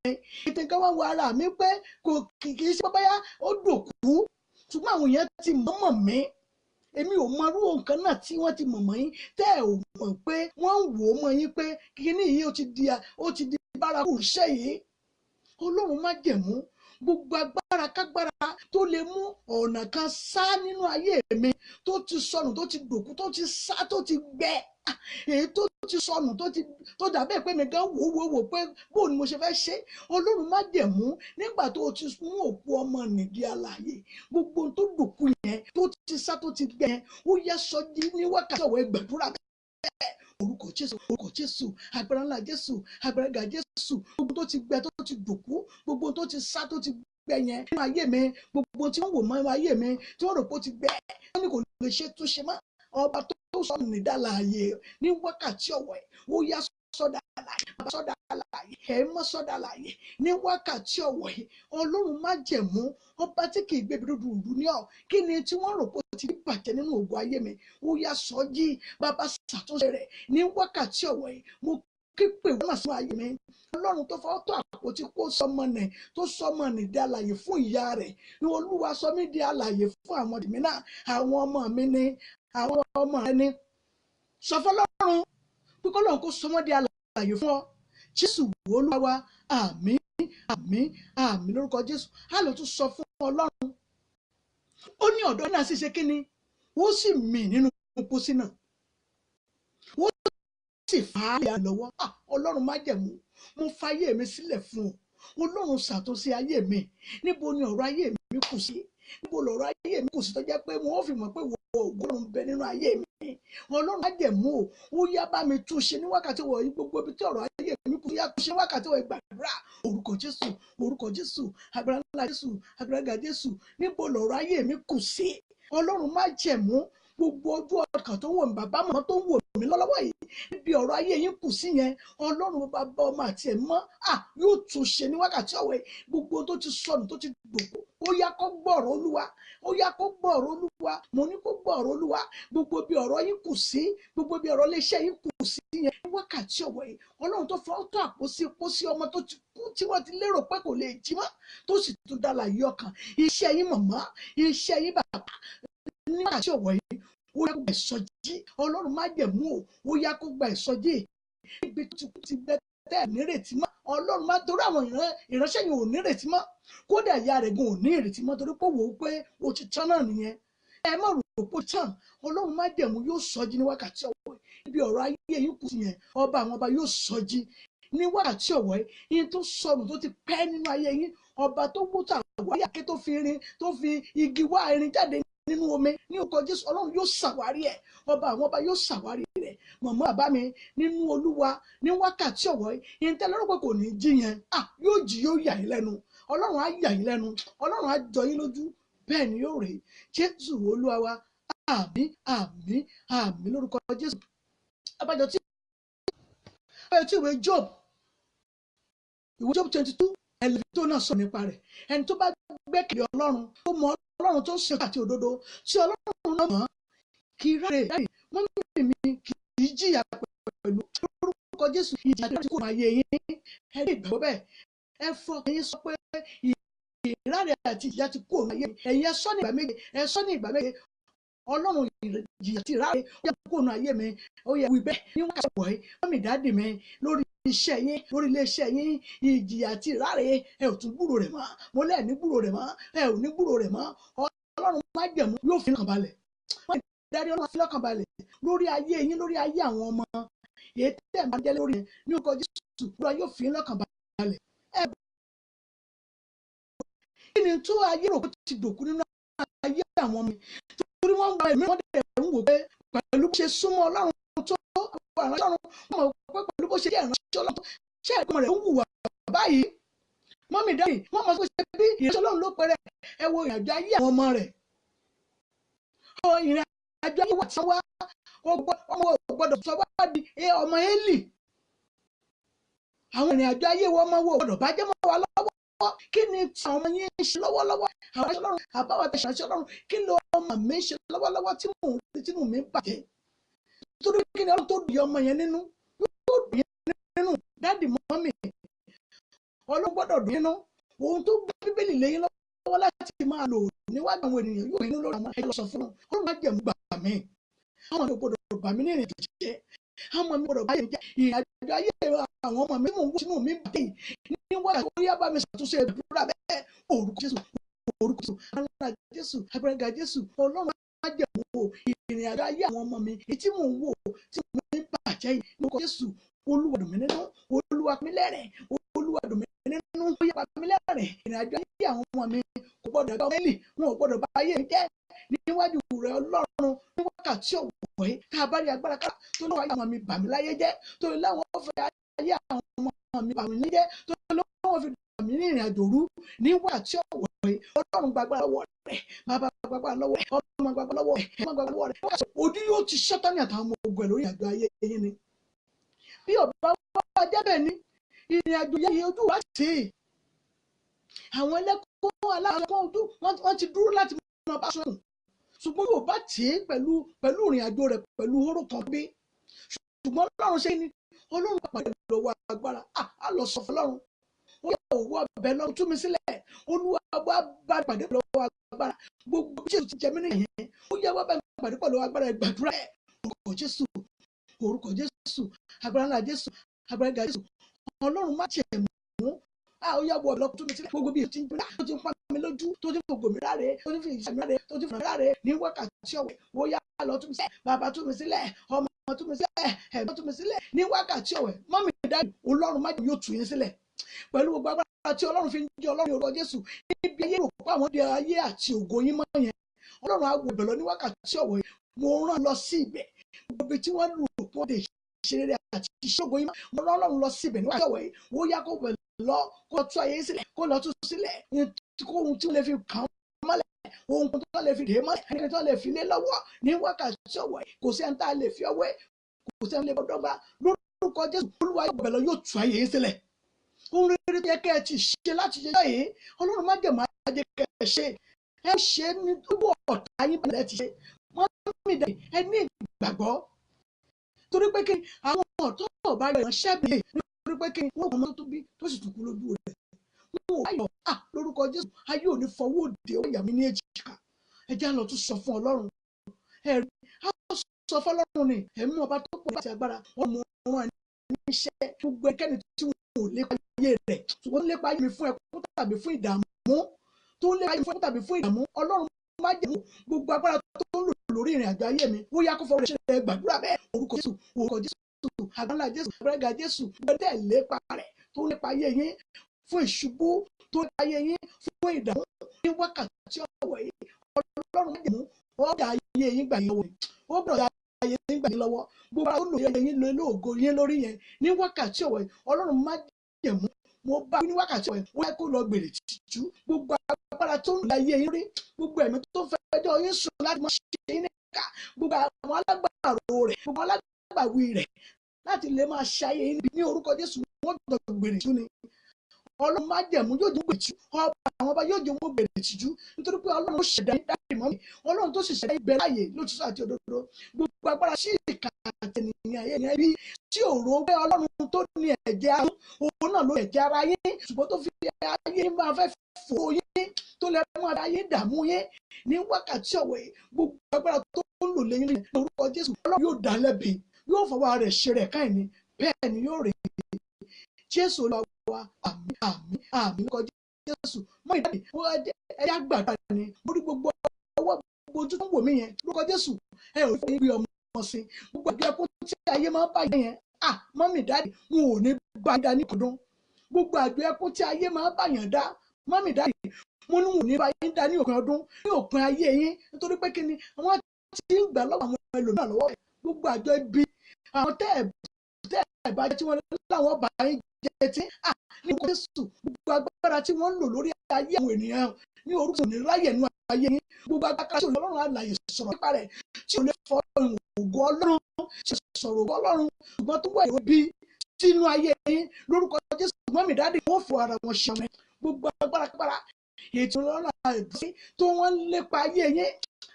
Ètò nǹkan wá wo ara mi pé kì í ṣe báyá ó dòkú, ṣùgbọ́n àwọn èèyàn ti mọ̀ mí, èmi ò mọ irú nǹkan náà tí wọ́n ti mọ̀ mọ́ yín, tẹ́ ẹ̀ ò mọ̀ pé wọ́n ń wò ó mọ́ yín pé kíní yìí ó ti di bárakú iṣẹ́ yìí. Ọlọ́run májẹ̀mú gbogbo agbára kágbára tó lè mú ọ̀nà kan sá nínú ayé mi, tó ti sọnù, tó ti dòkú, tó ti sá, tó ti gbẹ, èyí tó ti sọnù, tó dàbẹ́ pé mi gan wò pé bóun ni mo ṣe fẹ́ ṣe. Ọlọ́run májẹ̀mú nígbà tó ti mú òkú ọmọ nìdí alààyè, gbogbo tó dòkú yẹn, tó ti sá, tó ti gbẹ yẹn, ó yá sọjí ní wákàtí ọ̀wọ́ gbàdúrà bẹ́ẹ̀. Orúkọ Jésù, orúkọ Jésù, agbára ńlá Jésù, agbára ga Jésù, gbogbo tó ti gbẹ, tó ti dòkú, gbogbo tó ti sá, tó ti gbẹ yẹn nínú ayé mi, gbogbo tí wọ́n wò mọ́ ayé mi, tí wọ́n rò pé ó ti gbẹ, wọ́n ní kò lè ṣe tó ṣe mọ́, ọba tó sọ nìdálààyè ní wákàtí ọ̀wọ́ ó yá sọ́dà àlàyé, bàbá sọ́dà àlàyé, ẹ̀mí mọ́ sọ́dà àlàyé ní wákàtí ọ̀wọ̀ yìí. Ọlọ́run má jẹ̀mú, ọba tí kì í gbé dúdú ní ọ̀, kí ni tí wọ́n rò pé ó ti bàjẹ́ nínú ògo ayé mi, ó yá sọ́jí, bàbá ṣàtúnṣe rẹ̀ ní wákàtí ọ̀wọ̀ yìí. Mo kípè wọ́n náà sínú ayé mi. Ọlọ́run tó fọwọ́ tó àpótí kó sọmọ nẹ̀ tó sọmọ nì di alààyè fún ìyá rẹ̀, ní Olúwa sọ mí di alààyè fún àwọn tèmi náà, àwọn ọmọ mi ni, àwọn ọmọ rẹ ni. Sọ fọlọ́run pé kọ́lọ́run kó sọmọ di alààyè fún ọ. Jésù Olúwa wa, àmín àmín àmín lórúkọ Jésù. A lè tún sọ fún Ọlọ́run, ó ní ọ̀dọ́ náà sì ṣe kí ni, ó sì mì nínú pósí náà, ó sì fà á yà lọ́wọ́. Ọlọ́run má jẹ̀mú, mo fayé mi sílẹ̀ fún ọ. Ọlọ́run ṣàtúnṣe ayé mi. Níbo ni ọ̀rọ̀ ayé mi kù sí? Níbo lọ̀rọ̀ ayé mi kù sí tó jẹ́ pé wọ́n fi mọ̀ pé Ọlọ́run bẹ nínú ayé mi? Ọlọ́run má jẹ̀mú o, ó yá bá mi tún ṣe ní wákàtí wọ̀nyí. Gbogbo ibi tí ọ̀rọ̀ ayé mi kù sí, yá tún ṣe ní wákàtí wọ̀nyí. Gbàdúrà orúkọ Jésù, orúkọ Jésù, agbára ńlá Jésù, agbára Jésù. Níbo lọ̀rọ̀ ayé mi kù sí? Ọlọ́run má jẹ̀mú, gbogbo ojú ọkàn tó ń wò mí, bàbá màmá tó ń wò mí lọ́wọ́ yìí, níbi ọ̀rọ̀ ayé yín kù sí yẹn, Ọlọ́run bàbá ọmọ àti ẹ̀mọ́ yóò tún ṣe ní wákàtí ọ̀wẹ́. Gbogbo tó ti sọnù, tó ti dòkó, ó yá kó gbọ́ ọ̀rọ̀ Olúwa, ó yá kó gbọ́ ọ̀rọ̀ Olúwa. Mo ní kó gbọ́ ọ̀rọ̀ Olúwa. Gbogbo bí ọ̀rọ̀ yín kù sí, gbogbo bí ọ̀rọ̀ iléeṣẹ́ yín kù sí yẹn ní wákàtí ọ̀wẹ́ yìí, Ọlọ́run tó fọ́ tó àpòsí ọmọ tó ti kú, tí wọ́n ti lérò pé kò lè jí mọ́, tó sì tún dá láyé ọkàn. Iṣẹ́ yín màmá, iṣẹ́ yín bàbá, ní wákàtí ọ̀wẹ́ yìí, ó yá kó gba ìsọjí. Ọlọ́run má jẹ̀mú o, ó yá kó gba ìsọjí. Ibi tó ti bẹ tẹ́ ẹ̀ nírètí mọ́, Ọlọ́run má, torí àwọn ìránṣẹ́ yìí ò nírètí mọ́, kódà ìyá rẹ̀ gan ò ní ìrètí mọ́, torí pé wò ó pé ó ti tán náà nìyẹn. Ẹ má rò pé ó tán. Ọlọ́run má jẹ̀mú yóò sọjí ní wákàtí ọ̀wọ̀ yìí. Ibi ọ̀rọ̀ ayé yìí kù sí yẹn, ọba àwọn ọba yóò sọjí ní wákàtí ọ̀wọ̀ yìí. Yín tó sọnù, tó ti pẹ́ nínú ayé yín, ọba tó wó tàwárí àké, tó fi igi wá irin jáde nínú omi, ní orúkọ Jésù, Ọlọ́run yóò ṣàwárí ẹ̀. Ọba àwọn ọba yóò ṣàwárí rẹ̀. Màmá bàbá mi nínú Olúwa, ní wákàtí ọ̀wọ̀ yìí, yín tẹ́lẹ̀ rọ́pò kò ní jí yẹn, yóò jí, yóò yà yín lẹ́nu. Ọlọ́run á yà yín lẹ́nu, Ọlọ́run á jọ yín lójú. Bẹ́ẹ̀ ni yóò rí. Jésù Olúwa wa, àmín àmín àmín lórúkọ Jésù. Abájọ tí ìwé Job 22 ẹlẹ́bi tó náà sọ nípa rẹ̀. Ẹni tó bá gbẹ́kẹ̀lé Ọlọ́run, tó mọ Ọlọ́run tó ṣe àti òdodo, tí Ọlọ́run náà mọ̀, kì í ráre mọ́mí mi, kì í jìyà pẹ̀lú lórúkọ Jésù. Ìjìyà tí kò máa yé yín, ẹ lè gbàgbọ́ bẹ́ẹ̀. Ẹ fọkàn yín sọ pé ìráre àti ìjìyà ti kò máa yé. Ẹ̀yin ẹ sọ ní ìgbà méje, ẹ sọ ní ìgbà méje. Ọlọ́run ìjìyà ti ráre ó yẹ kó nù ayé mi, ó yẹ wí bẹ́ẹ̀ ní wákàtí ọ̀wọ̀ yìí. Mọ́mí dáàdì mi, lórí iṣẹ́ yín, lórí iléeṣẹ́ yín, ìjìyà ti ráre, ẹ ò tún gbúrò rẹ̀ mọ́. Mo lẹ́ẹ̀ ní gbúrò rẹ̀ mọ́, ẹ ò ní gbúrò rẹ̀ mọ́. Ọlọ́run má jẹ̀mú yóò fi lọ́kàn balẹ̀. Mọ́mí dáàdì, Ọlọ́run fi lọ́kàn balẹ̀ lórí ayé yín, lórí ayé àwọn ọmọ, èyí tẹ̀ ń bá jẹ́ lórí yẹn, ní orúkọ Jésù, Olúwa yóò fi lọ́kàn balẹ̀. Kí ni tó ayé rò pé ti dòkú nínú ayé àwọn ọmọ mi? Torí wọ́n ń gba ẹ̀mí, wọ́n dẹ̀ ń wò pé pẹ̀lú bó ṣe súnmọ́ Ọlọ́run tó àwọn ìránṣẹ́ Ọlọ́run, wọ́n mọ̀ pé pẹ̀lú bó ṣe jẹ́ ìránṣẹ́ Ọlọ́run, ṣé ẹ̀gbọ́n rẹ̀ ń wùwà báyìí? Mọ́mí dáàdì, wọ́n mọ̀ pé ṣe bí ìránṣẹ́ Ọlọ́run ló pẹ̀rẹ̀. Ẹ wo ìrìnàjò ayé àwọn ọmọ rẹ̀. Ìrìnàjò ayé wà tí wọ́n wá, ọmọ gbọ́dọ̀ sọ wá di ọmọ Élì. Àwọn ìrìnàjò ayé wọn ọmọ wo gbọ́dọ̀ bá jẹ́ mọ́ wa lọ́wọ́. Kí ni tí àwọn ọmọ yín ń ṣe lọ́wọ́lọ́wọ́? Àwọn ìránṣẹ́ Ọlọ́run, àbáwọ̀ ìránṣẹ́ Ọlọ́run, kí ló ọmọ mi ń ṣe lọ́wọ́lọ́wọ́ tí mò ń bàjẹ́? Nítorí kí ni Ọlọ́run tó dùn ọmọ yẹn nínú? Yóò dùn yẹn nínú. Dáàdì, mọ́mì, Ọlọ́run gbọ́dọ̀ dùn yẹn nínú. Ohun tó gbé Bíbélì lẹ́yìn lọ́wọ́ láti máa lò níwájú àwọn ènìyàn yóò nínú lórí àwọn ẹ̀jẹ̀ lọ sọ fún wọn. Ọlọ́run má jẹ̀mú gbà mí. Àwọn ọmọ mi gbọ́dọ̀ bà mí ní ìrìn àjò jẹ́. Àwọn ọmọ mi gbọ́dọ̀ bá yẹn jẹ́. Ìrìnàjò ayé àwọn ọmọ mi mò ń wú sínú mi bàjẹ́ yìí. Níwájú orí abá mi ṣàtúnṣe ìdúrà bẹ́ẹ̀. Orúkọ Jésù, orúkọ Jésù, agbára Jésù, agbára Jésù. Ọlọ́run má jẹ̀mú o ìrìnàjò ayé àwọn ọmọ mi, èyí tí mò ń wò, tí mò ń bàjẹ́ yìí. Orúkọ Jésù, Olúwa dùn mí nínú, Olúwa pa mí lẹ́rìn, Olúwa dùn mí nínú, ó yá pa mí lẹ́rìn. Ìrìnàjò ayé àwọn ọmọ mi kò gbọ́dọ̀ gbà Élì, wọn ò gbọ́dọ̀ bá ayé mi jẹ́. Níwájú rẹ̀ Ọlọ́run, ní wákàtí ọ̀wọ̀ yìí, tá a bá rí agbára ká tó lọ́wọ́ ayé àwọn mi bà mí láyé jẹ́, tó láwọn fẹ́ ayé àwọn ọmọ mi bà mí láyé jẹ́, tó lọ́wọ́ fi bà mí ní ìrìn àjò rú, ní wákàtí ọ̀wọ̀ yìí, Ọlọ́run gbàgbára lọ́wọ́ rẹ̀, bàbá gbàgbára lọ́wọ́ rẹ̀, ọmọ gbàgbára lọ́wọ́ rẹ̀, ọmọ gbàgbára lọ́wọ́ rẹ̀. Ojú yóò ti Sátánì àtàwọn ọmọ ogun ẹ̀ lórí àjọ ayé yín ni. bí ọba wá jẹ́bẹ̀ ní ìrìn àjò yẹn ojú wa tì í àwọn ẹlẹ́kọ̀ọ́ aláàkọ́ ojú wọ́n ti dúró láti máa bá sọ̀rọ̀ ṣùgbọ́n yóò bá tì í pẹ̀lú ìrìn àjò rẹ̀ pẹ̀lú oró kan bí ṣùgbọ́n Ọlọ́run ṣe ni Ọlọ́run pàpàdé lọ́wọ́ agbára á lọ sọ fún Ọlọ́run ó yẹ òwò ọbẹ̀ lọ tú mi sílẹ̀ Olúwa wá bá pàdé lọ́wọ́ agbára gbogbo Jésù ti jẹ mí nìyẹn ó yẹ wá bá pàdé pẹ̀lú agbára ìgbàdúrà orúkọ Jésù agbára ńlá Jésù agbára ńlá Jésù Ọlọ́run má tiẹ̀ mú ó yẹ wọ ọlọ́kùn tó mi sílẹ̀ gbogbo bí o ti ń gbé tó ti ń pa mi lójú tó ti ń fògbò mi láre tó ti ń fi ìṣẹ́ mi láre tó ti ń fògbò mi láre ní wákàtí ọ̀wẹ̀ ó yá lọ tú mi sílẹ̀ bàbá tú mi sílẹ̀ ọmọ tú mi sílẹ̀ ẹ̀gbọ́n tú mi sílẹ̀ ní wákàtí ọ̀wẹ̀ mọ́mì dájú Ọlọ́run má yóò tú yín sílẹ̀ pẹ̀lú gbogbo agbára tí Ọlọ́run fi ń jẹ́ Ọlọ́run orúkọ Jésù níbi ayé rò pé àwọn di ayé àti ògo yín mọ́ yẹn Ọlọ́run á wo ìbẹ̀ lọ ní wákàtí ọ̀wẹ̀ mo rán lọ sí ibẹ̀ gbogbo tí wọ́n lù pọ̀ dé ìṣeré àti ìṣògo yín mo rán Ọlọ́run lọ sí ibẹ̀ ní wákàtí ọ̀wẹ̀ ó yá kó bẹ̀ lọ kó tú ayé sílẹ̀ kó lọ tú sílẹ̀ ohun tí ó lè fi kàn án mọ́lẹ̀ ohun tó lè fi dè é mọ́lẹ̀ ẹni tó lè fi lé lọ́wọ́ ní wákàtí ọ̀wẹ̀ kò sí ẹni tá a lè fi ọwẹ́ kò sí ẹni lè bọ́dọ̀ gbà lórúkọ Jésù Olúwa ìbẹ̀ lọ yóò tú ayé yín sílẹ̀ ohun rere tó yẹ kẹ́ ẹ ti ṣe láti ṣe yìí Ọlọ́run má jẹ̀ máa jẹ́ kẹ́ ẹ ṣe ẹ ṣe ní gbogbo ọ̀tá yín bẹ̀rẹ̀ ti ṣe wọ́n mí dẹ̀ ẹ ní ìgbàgbọ́ torí pé kí àwọn ọ̀tọ́ ọ̀bá yọ̀ ṣẹ́bi nítorí pé kí wọ́n kọ́ mọ́ tó bí tó sì tún kú lójú rẹ̀ wọ́n ò ayọ̀ lórúkọ Jésù ayé ò ní fọwọ́ òde ó yà mí ní èjìká ẹ já lọ tún sọ fún Ọlọ́run ẹ rí a sọ fún Ọlọ́run ni ẹ̀mí ọba tó pọ̀ láti agbára wọ́n mọ ọ̀run níṣẹ́ gbogbo ẹnikẹ́ni tí wọ́n ò lépa ayé rẹ̀ ṣùgbọ́n lépa ayé mi fún ẹkún tàbí fún ìdààmú tó lépa ayé mi fún ẹkún tàbí fún ìdààmú Ọlọ́run má jẹ́ gbogbo agbára tó ń lò lórí ìrìn àjò ayé mi ó yá kó fọwọ́ rẹ̀ ṣe gbàdúrà bẹ́ẹ̀ orúkọ Jésù agbára Jésù agbára Jésù gbẹdẹ lépa rẹ̀ tó lépa ayé yín fún ìṣubú tó lépa ayé yín fún ìdààmú ní wákàtí ọ̀wọ̀ yìí Ọlọ́run má jẹ́ mú ọjà ayé yín gbà yín lọ́wọ́ ó bọ̀rọ̀ ayé yín gbà yín lọ́wọ́ gbogbo àwọn olùyẹ yín lóògo yín lórí yẹn ní wákàtí ọ̀wọ̀ yìí Ọlọ́run má jẹ́ mú mo bá ní wákàtí ọ̀wọ̀ yìí wọ́n yẹ kó lọ gbèrè tìjú gbogbo agbára tó ń lo ayé yín rí gbogbo ẹ̀mí tó fẹ́ jọ yín sùn láti mọ ṣe yín níkà gbogbo àwọn alágbàro rẹ̀ gbogbo alágbàwí rẹ̀ láti lè máa ṣayé yín ní orúkọ Jésù wọ́n gbọ́dọ̀ gbèrè tìjú ni Ọlọ́run má jẹ̀mú yóò jẹ́ gbèrè tìjú ọba àwọn ọba yóò jẹ́ wọ́n gbèrè tìjú nítorí pé Ọlọ́run ó ṣẹ̀dá dáì mọ́ mi Ọlọ́run tó sì ṣẹ̀dá ibẹ̀ láàyè lótìtọ́ àti òdodo gbogbo agbára sí ìkà àtẹnìyàn ayé yẹn rí tí òrò pé Ọlọ́run tó ní ẹ̀jẹ̀ ahọ́n òun náà ló ẹ̀jẹ̀ ara yín ṣùgbọ́n tó fi ayé máa fẹ́ fò yín tó lè máa fi ayé dààmú yín ní wákàtí ọ̀wẹ̀ gbogbo agbára tó ń lò lẹ́yìn ní orúkọ Jésù Ọlọ́run yóò dá lẹ́bi yóò fọwọ́ rẹ̀ ṣe rẹ̀ káyìn ní bẹ́ẹ̀ ni yóò rè é Jésù Olúwa àmín lórúkọ Jésù mọ ìdádi ẹ̀yà gbàgbà ni mo rí gbogbo ọwọ́ gbogbo ojú tó ń wò mí yẹn lórúkọ Jésù ẹ ò fi gbé ọmọ sí gbogbo àjọ ẹkún tí ayé máa ń bá yẹn mọ́mì dáàdì wọn ò ní bá yín dá ní kọ̀dún gbogbo àjọ ẹkún tí ayé máa ń bá yẹn dá mọ́mì dáàdì mo ní wọn ò ní bá yín dá ní òpin ọdún ní òpin ayé yín nítorí pé kí ni àwọn tí ń gbà lọ́wọ́ àwọn ẹlòmíràn lọ́wọ́ gbogbo àjọ ibi àwọn tẹ́ ẹ̀ bá jẹ́ tí wọ́n láwọn bá yín jẹ́ tí ní orúkọ Jésù gbogbo agbára tí wọ́n ń lò lórí ayé àwọn ènìyàn ní orúkọ ní ráyè nínú ayé yín gbogbo agbára tí Ọlọ́run àlàyé sọ̀rọ̀ nípa rẹ̀ tí ò lè fọ ògo Ọlọ́run ṣe sọ̀rọ̀ ògo Ọlọ́run ṣùgbọ́n tó wà ìwé bí sínú ayé yín lórúkọ Jésù mọ́mì dáàdì wọ́n fọ ara wọn ṣe ọmọ gbogbo agbára ètò Ọlọ́run àìbùsí tó wọ́n ń lépa ayé yín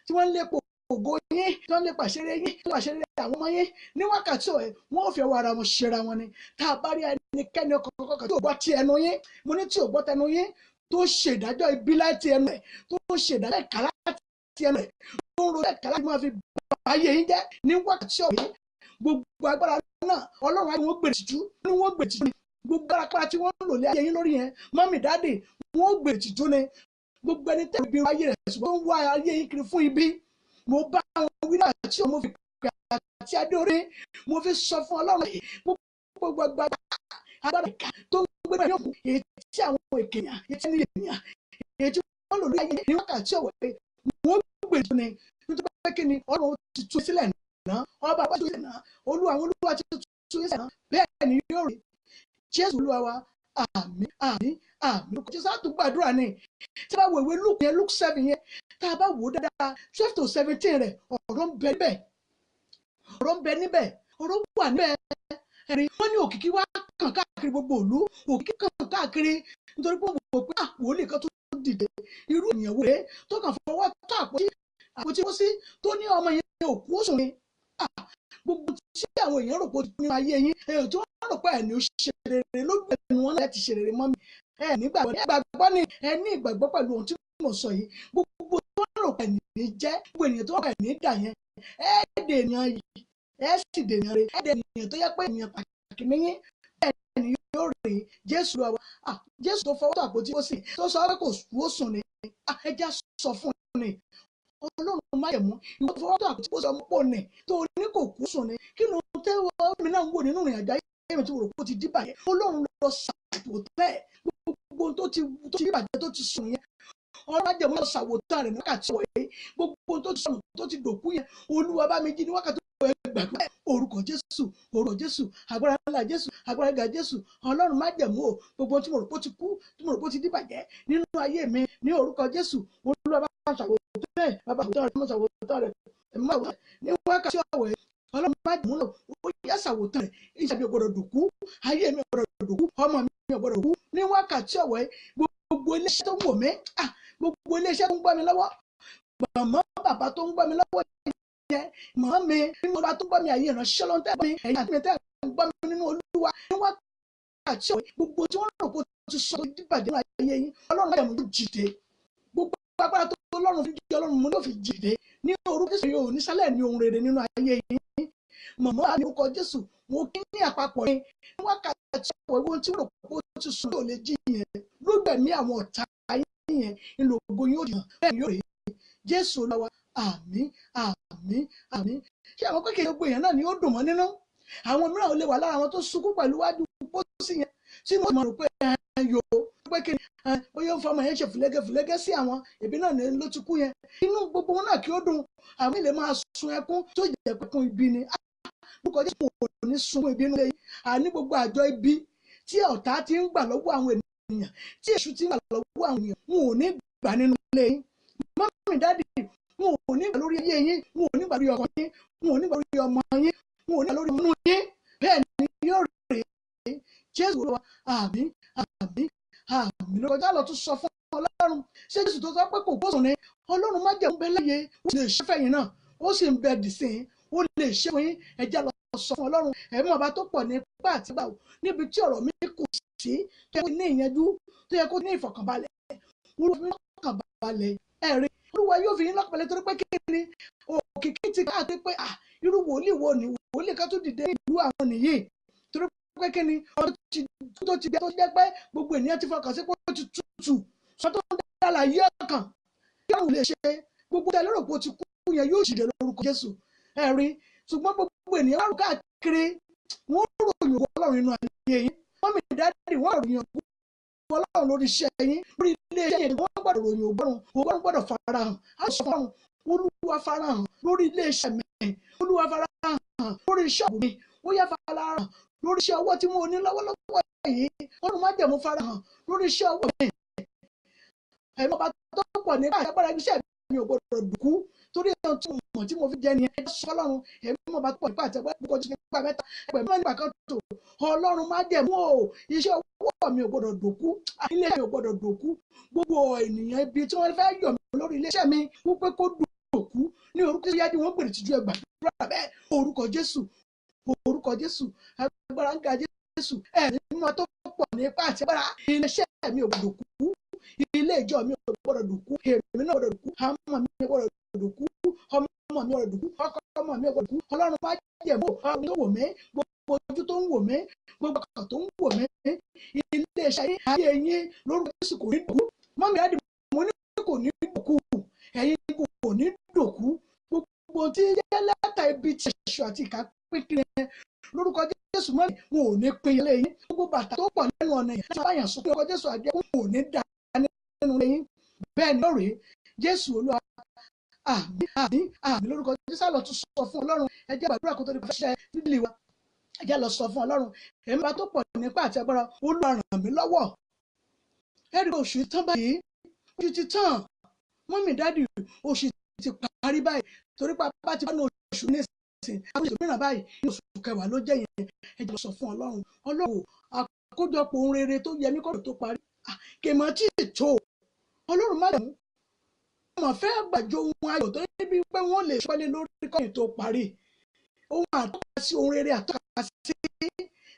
tí wọ́n ń lépa ògo yín tí wọ́n ń lépa àṣírí yín tí wọ́n àṣírí àwọn ọmọ yín ní wákàtí ọ̀ẹ́ wọ́n fi ọwọ́ ara wọn ṣera wọn ni tá a bá rí ẹnikẹ́ni ọkọ̀ọ̀kan tó gbọ́ ti ẹnu yín mo ní tí ò gbọ́ tẹnu yín tó ṣèdájọ́ ibi láti ẹnu ẹ̀ tó ṣèdájọ́ ìkà láti ẹnu ẹ̀ tó ń ro ẹ̀ka láti máa fi báyé yín jẹ́ ní wákàtí ọ̀ẹ́ gbogbo agbára náà Ọlọ́run á ní wọ́n gbèrè tìjú ní wọ́n gbèrè tìjú ni gbogbo agbára tí wọ́n ń lò lé ayé yín lórí yẹn mọ́mì dáàdì wọ́n gbèrè tìjú ni gbogbo ẹni tẹ́ ibi ayé rẹ̀ ṣùgbọ́n ń wá ayé yín kiri fún ibi mo bá àwọn wíwá àti ọmọ fi pè àti adé orí mo fi sọ fún Ọlọ́run yìí gbogbo agbára ìka tó ń gbé náà yóò èyí tí àwọn èkèèyàn èyí tí ní ènìyàn èyí tí wọ́n lò lórí ayé ní wákàtí ọ̀wẹ́ wọ́n gbèrè tìjú ni nítorí pé kí ni Ọlọ́run ti tú sílẹ̀ náà ọba àgbà tó yẹ náà àwọn olúwa ti tú sílẹ̀ náà bẹ́ẹ̀ ni yóò rí Jésù Olúwa wa àmín lórúkọ Jésù á tún gbàdúrà ni tí a bá wo ìwé Luke 7 yẹn tá a bá wò ó dáadáa 12 to 17 rẹ̀ ọ̀rọ̀ ń bẹ níbẹ̀ ọ̀rọ̀ wà níbẹ̀ ẹ̀rí wọ́n ní òkìkí wá kàn káàkiri gbogbo ìlú, òkìkí kàn káàkiri nítorí pé wò pé wòlíì kan tó dìde, irú ènìyàn wò lé tó kàn fọwọ́ tó àpótí wọ́n sí tó ní ọmọ yẹn òkú òsùn ni. Gbogbo tí àwọn èèyàn rò pé ó ti ní ayé yín, èèyàn tí wọ́n rò pé ẹni ó ṣe rere lójú ẹnu wọn láti ṣe rere mọ́ mi, ẹ nígbàgbọ́ ni ẹ ní ìgbàgbọ́ pẹ̀lú ohun tí mo sọ yìí. Gbogbo tí wọ́n rò pé ẹni jẹ́, gbogbo ènìyàn tó rò pé ẹni dà yẹn, ẹ dè ènìyàn yìí, ẹ sì dè ènìyàn rẹ̀, ẹ dè ènìyàn tó yẹ pé ènìyàn pàtàkì níyìn, bẹ́ẹ̀ ni yóò rè é. Jésù lọ wa, Jésù tó fọwọ́ tó àpótí ó sì tó sọ pé kò ó sùn ni, ẹ já sọ fún ni. Ọlọ́run má yẹ̀ mú ìwọ fọwọ́ tó àpótí ó sọ pé òní tó ní kò kú sùn ni. Kí ló ń tẹ́wọ́ mi náà ń wò nínú ìrìn àjò ayé mi tí mo rò pé ó ti dí bàjẹ́. Ọlọ́run lọ ṣàwòtẹ́ gbogbo tó ti dí bàjẹ́ tó ti sùn yẹn. Ọlọ́run má jẹ̀ mú lọ ṣàwòtẹ́ rẹ̀ ní wákàtí ọ̀wẹ́ gbogbo tó ti sọnù tó ti dòkú yẹn. Olúwa bá mi jí ní wákàtí gbàgbọ́ orúkọ Jésù, orúkọ Jésù, agbára ńlá Jésù, agbára ga Jésù. Ọlọ́run má jẹ̀mú o gbogbo tí mo rò pé ó ti kú, tí mo rò pé ó ti dìbàjẹ́ nínú ayé mi ní orúkọ Jésù. Olúwa bá ṣàwòtán rẹ̀, bàbá ṣàwòtán rẹ̀, ṣàwòtán rẹ̀, ẹ̀mí máa wà ní wákàtí ọ̀wẹ́. Ọlọ́run má jẹ̀mú lọ, ó yá ṣàwòtán rẹ̀, iṣẹ́ mi ò gbọdọ̀ dòkú, ayé mi ò gbọdọ̀ dòkú, ọmọ mi ò gbọdọ̀ dòkú ní wákàtí ọ̀wẹ́. Gbogbo iléeṣẹ́ tó ń wò mí, gbogbo iléeṣẹ́ tó ń gbọ́ mi lọ́wọ́, màmá bàbá tó ń gbọ́ mi lọ́wọ́ màá mi nínú ọba tó ń gbọ́ mi àyè ìránṣẹ́ ló ń tẹ́ mi ẹ̀yìn àti mi tẹ́ ń gbọ́ mi nínú Olúwa ní wákàtí ọ̀wẹ́. Gbogbo tí wọ́n rò pé ó ti sọ tó dìbàjẹ́ nínú ayé yín, Ọlọ́run má jẹ̀mú jìde. Gbogbo agbára tó Ọlọ́run fi jí Ọlọ́run mú ló fi jìde ní orúkọ Jésù. Yóò ní sálẹ̀ ní ohun rere nínú ayé yín. Màmá ní orúkọ Jésù mo kí ní àpapọ̀ yín ní wákàtí ọ̀wẹ́. Ohun tí wọ́n rò pé ó ti sọ yóò lè jí yẹn lógbẹ̀mí àwọn ọ̀tá yín ìlò ògo yóò dì hàn bẹ́ẹ̀ yóò rí Jésù Olúwa. Àmín, àmín, àmín. Ṣé àwọn kékeré gbogbo èèyàn náà ni ó dùn mọ́ nínú? Àwọn mìíràn ò lè wà lára àwọn tó sunkún pẹ̀lú wájú pósí yẹn tí mo mọ̀ rò pé yòó pé kí ó yóò fọmọ yẹn ṣe fìlẹ́gẹ́ sí àwọn ẹbí náà ló ti kú yẹn. Inú gbogbo wọn náà kí ó dùn. Àwọn ilé máa sun ẹkún tó jẹ́ pẹ̀kún ibi ni. Lórúkọ Jésù kò ní sun ibi nínú lẹ́yìn. Àní gbogbo àjọ ibi tí ọ̀tá ti ń gbà lọ́wọ́ àwọn ènìyàn, tí èṣù ti ń gbà lọ́wọ́ àwọn ènìyàn, wọn ò ní gbà nínú lẹ́yìn. Mọ́mí dádì, wọn ò ní gbà lórí ayé yín, wọn ò ní gbà lórí ọkọ yín, wọn ò ní gbà lórí ọmọ yín, wọn ò ní gbà lórí ọmọ yín. Bẹ́ẹ̀ ni yóò rè é. Jésù Olúwa. Àmín, àmín, àmín. Lórúkọ lọ tún sọ fún Ọlọ́run. Ṣé Jésù tó sọ pé kò kó sùn ni? Ọlọ́run má jẹ̀mú bẹ́ẹ̀ láyé, ó lè ṣe fẹ́yìn náà, ó sì ń bẹ dìsín, ó lè ṣe fún yín. Ẹ jẹ́ lọ sọ fún Ọlọ́run. Ẹ̀mí ọba tó pọ̀ ní ipá àti báwo níbi tí ọ̀rọ̀ mi kù sí, tó yẹ kó ní ìyanjú, tó yẹ kó ní ìfọ̀kànbalẹ̀. Olúwa fi ìfọ̀kànbalẹ̀ ẹ̀rí. Olúwa yóò fi yín lọ́kànbalẹ̀ torí pé kíni òkìkí ti káàkiri pé irú wòlíì wo ni wòlíì kan tó dìde ìlú àwọn nìyí torí pé kíni ọdún tó ti gbé tó jẹ́ pé gbogbo ènìyàn ti fọkàn sí pé ó ti tútù sọ tó ń dára yí ọkàn kí àwọn lè ṣe gbogbo tẹ lérò pé ó ti kú yẹn yóò jìde lórúkọ Jésù ẹ̀rí. Ṣùgbọ́n gbogbo ènìyàn wà káàkiri wọ́n ròyìn ògo Ọlọ́run nínú ayé yín, mọ́mí dáàdì wọ́n ròyìn ògo Ọlọ́run lórí iṣẹ́ yín, lórí ilé iṣẹ́ yín, wọ́n gbọ́dọ̀ ròyìn ògbọ́rùn gbọ́dọ̀ farahàn. A sọ fún Olúwa farahàn lórí ilé iṣẹ́ mi, Olúwa farahàn lórí iṣẹ́ mi, ó yá farahàn lórí iṣẹ́ ọwọ́ tí mo ní lọ́wọ́lọ́wọ́ yìí, Ọlọ́run má jẹ̀mú farahàn lórí iṣẹ́ ọwọ́ mi. Ẹ̀mí ọba tó pọ̀ nípa agbára iṣẹ́ mi ò gbọ́dọ̀ dùkú torí ohun tí mo mọ̀ tí mo fi jẹ́ ni ẹ sọ Ọlọ́run. Ẹ̀mí ọba tó pọ̀ nípa àtẹ̀wẹ́ gbogbo jù nípa mẹ́ta ẹgbẹ̀rún mẹ́rin nípa kan tó Ọlọ́run má jẹ̀mú o, iṣẹ́ ọwọ́ mi ò gbọ́dọ̀ dùkú, ilé mi ò gbọ́dọ̀ dùkú, gbogbo ènìyàn ibi tí wọ́n fẹ́ yọ̀ mí lórí iléeṣẹ́ mi wípé kó dùkú ní orúkọ Jésù yájú wọn gbèrè tìjú ẹgbà bẹ́ẹ̀ orúkọ Jésù, orúkọ Jésù, agbára ń ga Jésù. Ẹ̀mí mímọ́ tó pọ̀ nípa àtẹ̀wẹ́ra iléeṣẹ́ mi ò gbọ́dọ̀ dùkú, ilé ìjọ mi ò gbọ́dọ̀ dùkú, èmi náà ò gbọ́dọ̀ dùkú, àmọ́ mi ò gbọ́dọ̀ dùkú, ọmọ mi ò gbọ́dọ̀ dùkú, ọkọ ọmọ mi ò gbọ́dọ̀ dùkú. Ọlọ́run má jẹ̀mú ọ̀run tó wò mí, gbogbo ojú tó ń wò mí, gbogbo ọkàn tó ń wò mí, ilé iṣẹ́ yín ayé yín lórúkọ Jésù kò ní dùkú. Mọ́mí dáàdì mo ní kò ní dùkú, ẹ̀yin kò ní dùkú. Gbogbo tí yẹ lẹ́tà ibi tí ẹ̀ṣọ́ àti ìka pínpín lórúkọ Jésù mọ́mí wọn ò ní pín ilé yín. Gbogbo bàtà tó pọ̀ lẹ́nu ọ̀nà yẹn láti báyàn sọ pé ọkọ Jésù àjẹkù wọn ò ní dá nínú ilé yín. Bẹ́ẹ̀ ni lórí Jésù Olúwa. Àmín, àmín, àmín lórúkọ Jésù. Àlọ́ tún sọ fún Ọlọ́run ẹ jẹ́ gbàdúrà kó tó di fẹ́ bíbélì wa. Ẹ jẹ́ lọ sọ fún Ọlọ́run ẹ̀mí tó pọ̀ nípa àti agbára Olúwa ràn mí lọ́wọ́. Ẹ̀rí oṣù tán báyìí, oṣù ti tán, mọ́mí dáàdì oṣù ti parí báyìí torí pé bá ti bá ní oṣù ní ìsìn àwọn oṣù mìíràn báyìí ní oṣù kẹwàá ló jẹ́ yẹn. Ẹ jẹ́ lọ sọ fún Ọlọ́run, Ọlọ́run àkójọpọ̀ ohun rere tó yẹ mí kọ́dọ̀ tó parí kèmọ́ tí ì tó. Ọlọ́run má jẹ̀mú wọn fẹ́ gbàjọ ohun ayọ̀ tó yẹ bí pé wọ́n lè pẹ́lẹ́ lórí kọ́yìn tó parí. Ohun àtọ́ka sí ohun rere àtọ́ka sí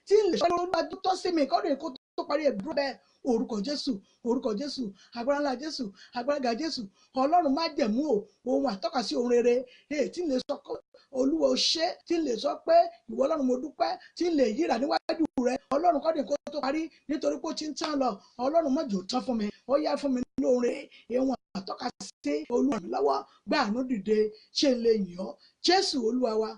tí ń lè ṣọ́ lórí gbàjọ tó sí mi kọ́dọ̀ kó tó parí ẹ̀dúró bẹ́ẹ̀. Orúkọ Jésù, orúkọ Jésù, agbára ńlá Jésù, agbára ga Jésù. Ọlọ́run má jẹ̀mú ohun àtọ́ka sí ohun rere tí ń lè sọ pé Olúwa o ṣé, tí ń lè sọ pé ìwọ Ọlọ́run mo dúpẹ́, tí ń lè yíra níwájú rẹ. Ọlọ́run kọ́dọ̀ kó tó parí nítorí pé ó ti ń tán lọ. Ọlọ́run má jò tán fún mi, ó yá fún mi ní ohun rere. Ìwọ̀n àtọ́ka sí Olúwa mi lọ́wọ́ gbà àánú dìde ṣe lè yìn ọ́ Jésù Olúwa wa.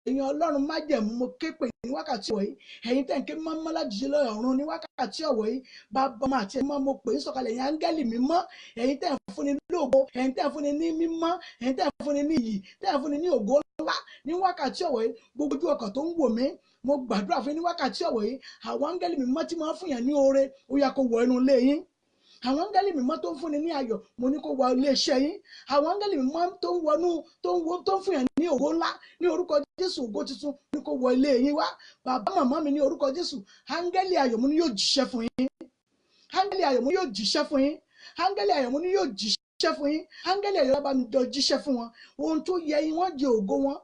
Ẹ̀yin Ọlọ́run má jẹ̀mú mo ké pè ní wákàtí ọ̀wọ̀ yìí. Ẹ̀yin tẹ̀ ń ké mọ́mọ́ láti ṣe lọ́yọ̀ ọ̀run ní wákàtí ọ̀wọ̀ yìí. Bàbá ọmọ àti ẹ̀mọ́ mo pè é sọ̀kalẹ̀ ẹ̀yin áńgẹ́lì mímọ́. Ẹ̀yin tẹ̀ ń fúnni ní ògo, ẹ̀yin tẹ̀ ń fúnni ní mímọ́, ẹ̀yin tẹ̀ ń fúnni ní iyì, tẹ̀ ń fúnni ní ògo ńlá ní wákàtí ọ̀wọ̀ yìí. Gbogbo ojú ọkàn tó ń wò mí, mo gbàdúrà fún ní wákàtí ọ̀wọ̀ yìí. Àwọn áńgẹ́lì mímọ́ tí máa ń fún yàn ní oore, ó yá kó wọ inú ilé yín. Àwọn áńgẹ́lì mímọ́ tó ń fúnni ní ayọ̀, mo ní kó wọ ilé iṣẹ́ yín. Àwọn áńgẹ́lì mímọ́ tó ń fún yàn ní ògo ńlá ní orúkọ Jésù, ògo tuntun ní kó wọ ilé yín wá. Bàbá màmá mi ní orúkọ Jésù, áńgẹ́lì ayọ̀ mo ní yóò jíṣẹ́ fún yín. Áńgẹ́lì ayọ̀ mo ní yóò jíṣẹ́ fún yín. Áńgẹ́lì ayọ̀ mo ní yóò jíṣẹ́ fún yín. Áńgẹ́lì ayọ̀ bá mi jọ jíṣẹ́ fún wọn. Ohun tó yẹ yín wọ́n jẹ ògo wọn.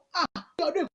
Ní ọdún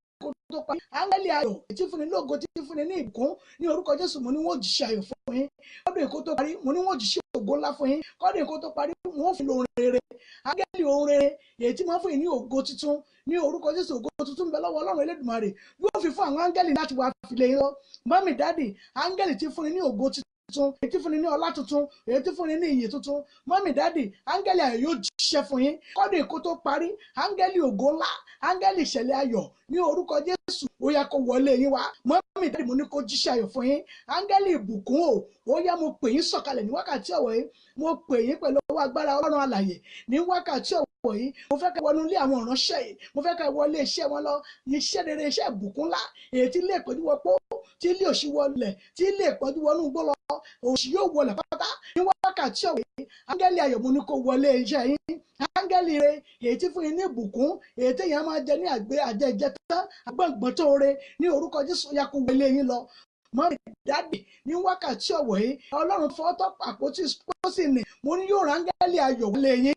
tó parí áńgẹ́lì ayọ̀ tí fúnni ní ògo tí fúnni ní ìbùkún ní orúkọ Jésù mo ní wọ́n jíṣẹ́ ayọ̀ fún yín. Kọ́dún èkó tó parí mo ní wọ́n jíṣẹ́ ògo ńlá fún yín. Kọ́dún èkó tó parí wọ́n fi ohun rere. Áńgẹ́lì ohun rere èyí tí máa ń fún yín ní ògo tuntun ní orúkọ Jésù, ògo tuntun ń bẹ lọ́wọ́ Ọlọ́run Elédùmarè yóò fi fún àwọn áńgẹ́lì láti wá fi lé yín lọ. Mọ́mì dádì, áńgẹ́lì tí fúnni ní ògo tuntun, èyí tí fúnni ní ọlá tuntun, èyí tí fúnni ní iyì tuntun. Mọ́mì dádì, áńgẹ́lì ayọ̀ yóò jíṣẹ́ fún yín. Kọ́dún èkó tó parí áńgẹ́lì ògo ńlá, áńgẹ́lì ìṣẹ̀lẹ̀ ayọ̀ ní orúkọ Jésù ó yá kó wọlé yín wá. Mọ́mì dádì, mo ní kó jíṣẹ́ ayọ̀ fún yín. Áńgẹ́lì ìbùkún ó yá mo pè yín sọ̀kalẹ̀ ní wákàtí ọ̀wọ̀ yìí. Mo pè yín pẹ̀lú ọwọ́ agbára Ọlọ́run alààyè ní wákàtí ọ̀wọ̀ yìí. Mo fẹ́ kẹ́ wọnú ilé àwọn ìránṣẹ́ yìí, mo fẹ́ kẹ́ wọlé iṣẹ́ wọn lọ. Iṣẹ́ rere, iṣẹ́ ìbùkún ńlá èyí tí ilé ìpọ́njú wọpọ̀, tí ilé òṣì wọlẹ̀, tí ilé ìpọ́njú wọnú igbó lọ, òṣì yóò wọlẹ̀ pátá ní wákàtí ọ̀wọ̀ yìí. Áńgẹ́lì ayọ̀ mo ní kó wọlé iṣẹ́ yín. Áńgẹ́lì rere èyí tí fún yín ní ìbùkún, èyí tí èèyàn máa jẹ ní àjẹjẹ tán àgbọ̀ngbọ̀n tó re ní orúkọ Jésù ó yá kó wọlé yín lọ. Mọ́mì dádì, ní wákàtí ọ̀wọ̀ yìí Ọlọ́run fọwọ́ tọ́ àpótí pósí ni mo ní yóò rángẹ́lì ayọ̀ wọlé yín.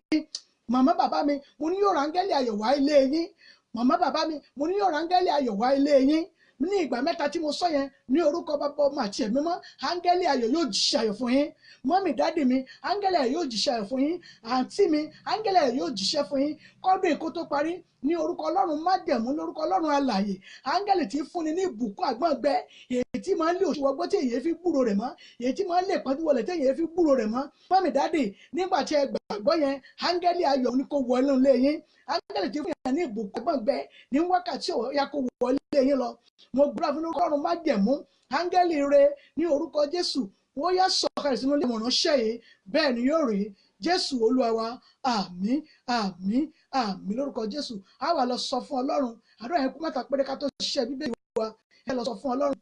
Màmá bàbá mi, mo ní yóò rángẹ́lì ayọ̀ wá ilé yín. Màmá bàbá mi, mo ní yóò rángẹ́lì ayọ̀ wá ilé yín. Ní ìgbà mẹ́ta tí mo sọ yẹn ní orúkọ bàbá ọmọ àti ẹ̀mí mọ́, áńgẹ́lì ayọ̀ yóò jíṣẹ́ ayọ̀ fún yín. Mọ́mì dádì mi, áńgẹ́lì ayọ̀ yóò jíṣẹ́ ayọ̀ fún yín. Àǹtí mi, áńgẹ́lì ayọ̀ yóò jíṣẹ́ fún yín. Kọ́dún èkó tó parí ní orúkọ Ọlọ́run májẹ̀mú, lórúkọ Ọlọ́run alààyè, áńgẹ́lì tí fúnni ní ìbùkún àgbọ̀ngbẹ, èyí tí máa ń lé òṣùwọ̀n gbọ́ tí èyí fi gbúrò rẹ̀ mọ́, èyí tí máa ń lé ìpọ́njú wọlé tí èyí fi gbúrò rẹ̀ mọ́. Mọ́mì dádì, nígbà tí ẹ gbàgbọ́ yẹn áńgẹ́lì ayọ̀ ní kó wọ inú ilé yín. Áńgẹ́lì tí fún yín ní ìbùkún àgbọ̀ngbẹ ní wákàtí ó yá kó wọ ilé yín lọ. Mo gbàdúrà fún orúkọ Ọlọ́run májẹ̀mú, áńgẹ́lì rere ní orúkọ Jésù ó yá sọ̀kalẹ̀ sínú ilé ìránṣẹ́ yìí. Bẹ́ẹ̀ ni yóò rí Jésù Olúwa wa. Àmín, àmín, àmín lórúkọ Jésù. A wá lọ sọ fún Ọlọ́run àdúrà yẹn kú mẹ́ta péré ká tó ṣiṣẹ́ Bíbélì wa. Ẹ lọ sọ fún Ọlọ́run.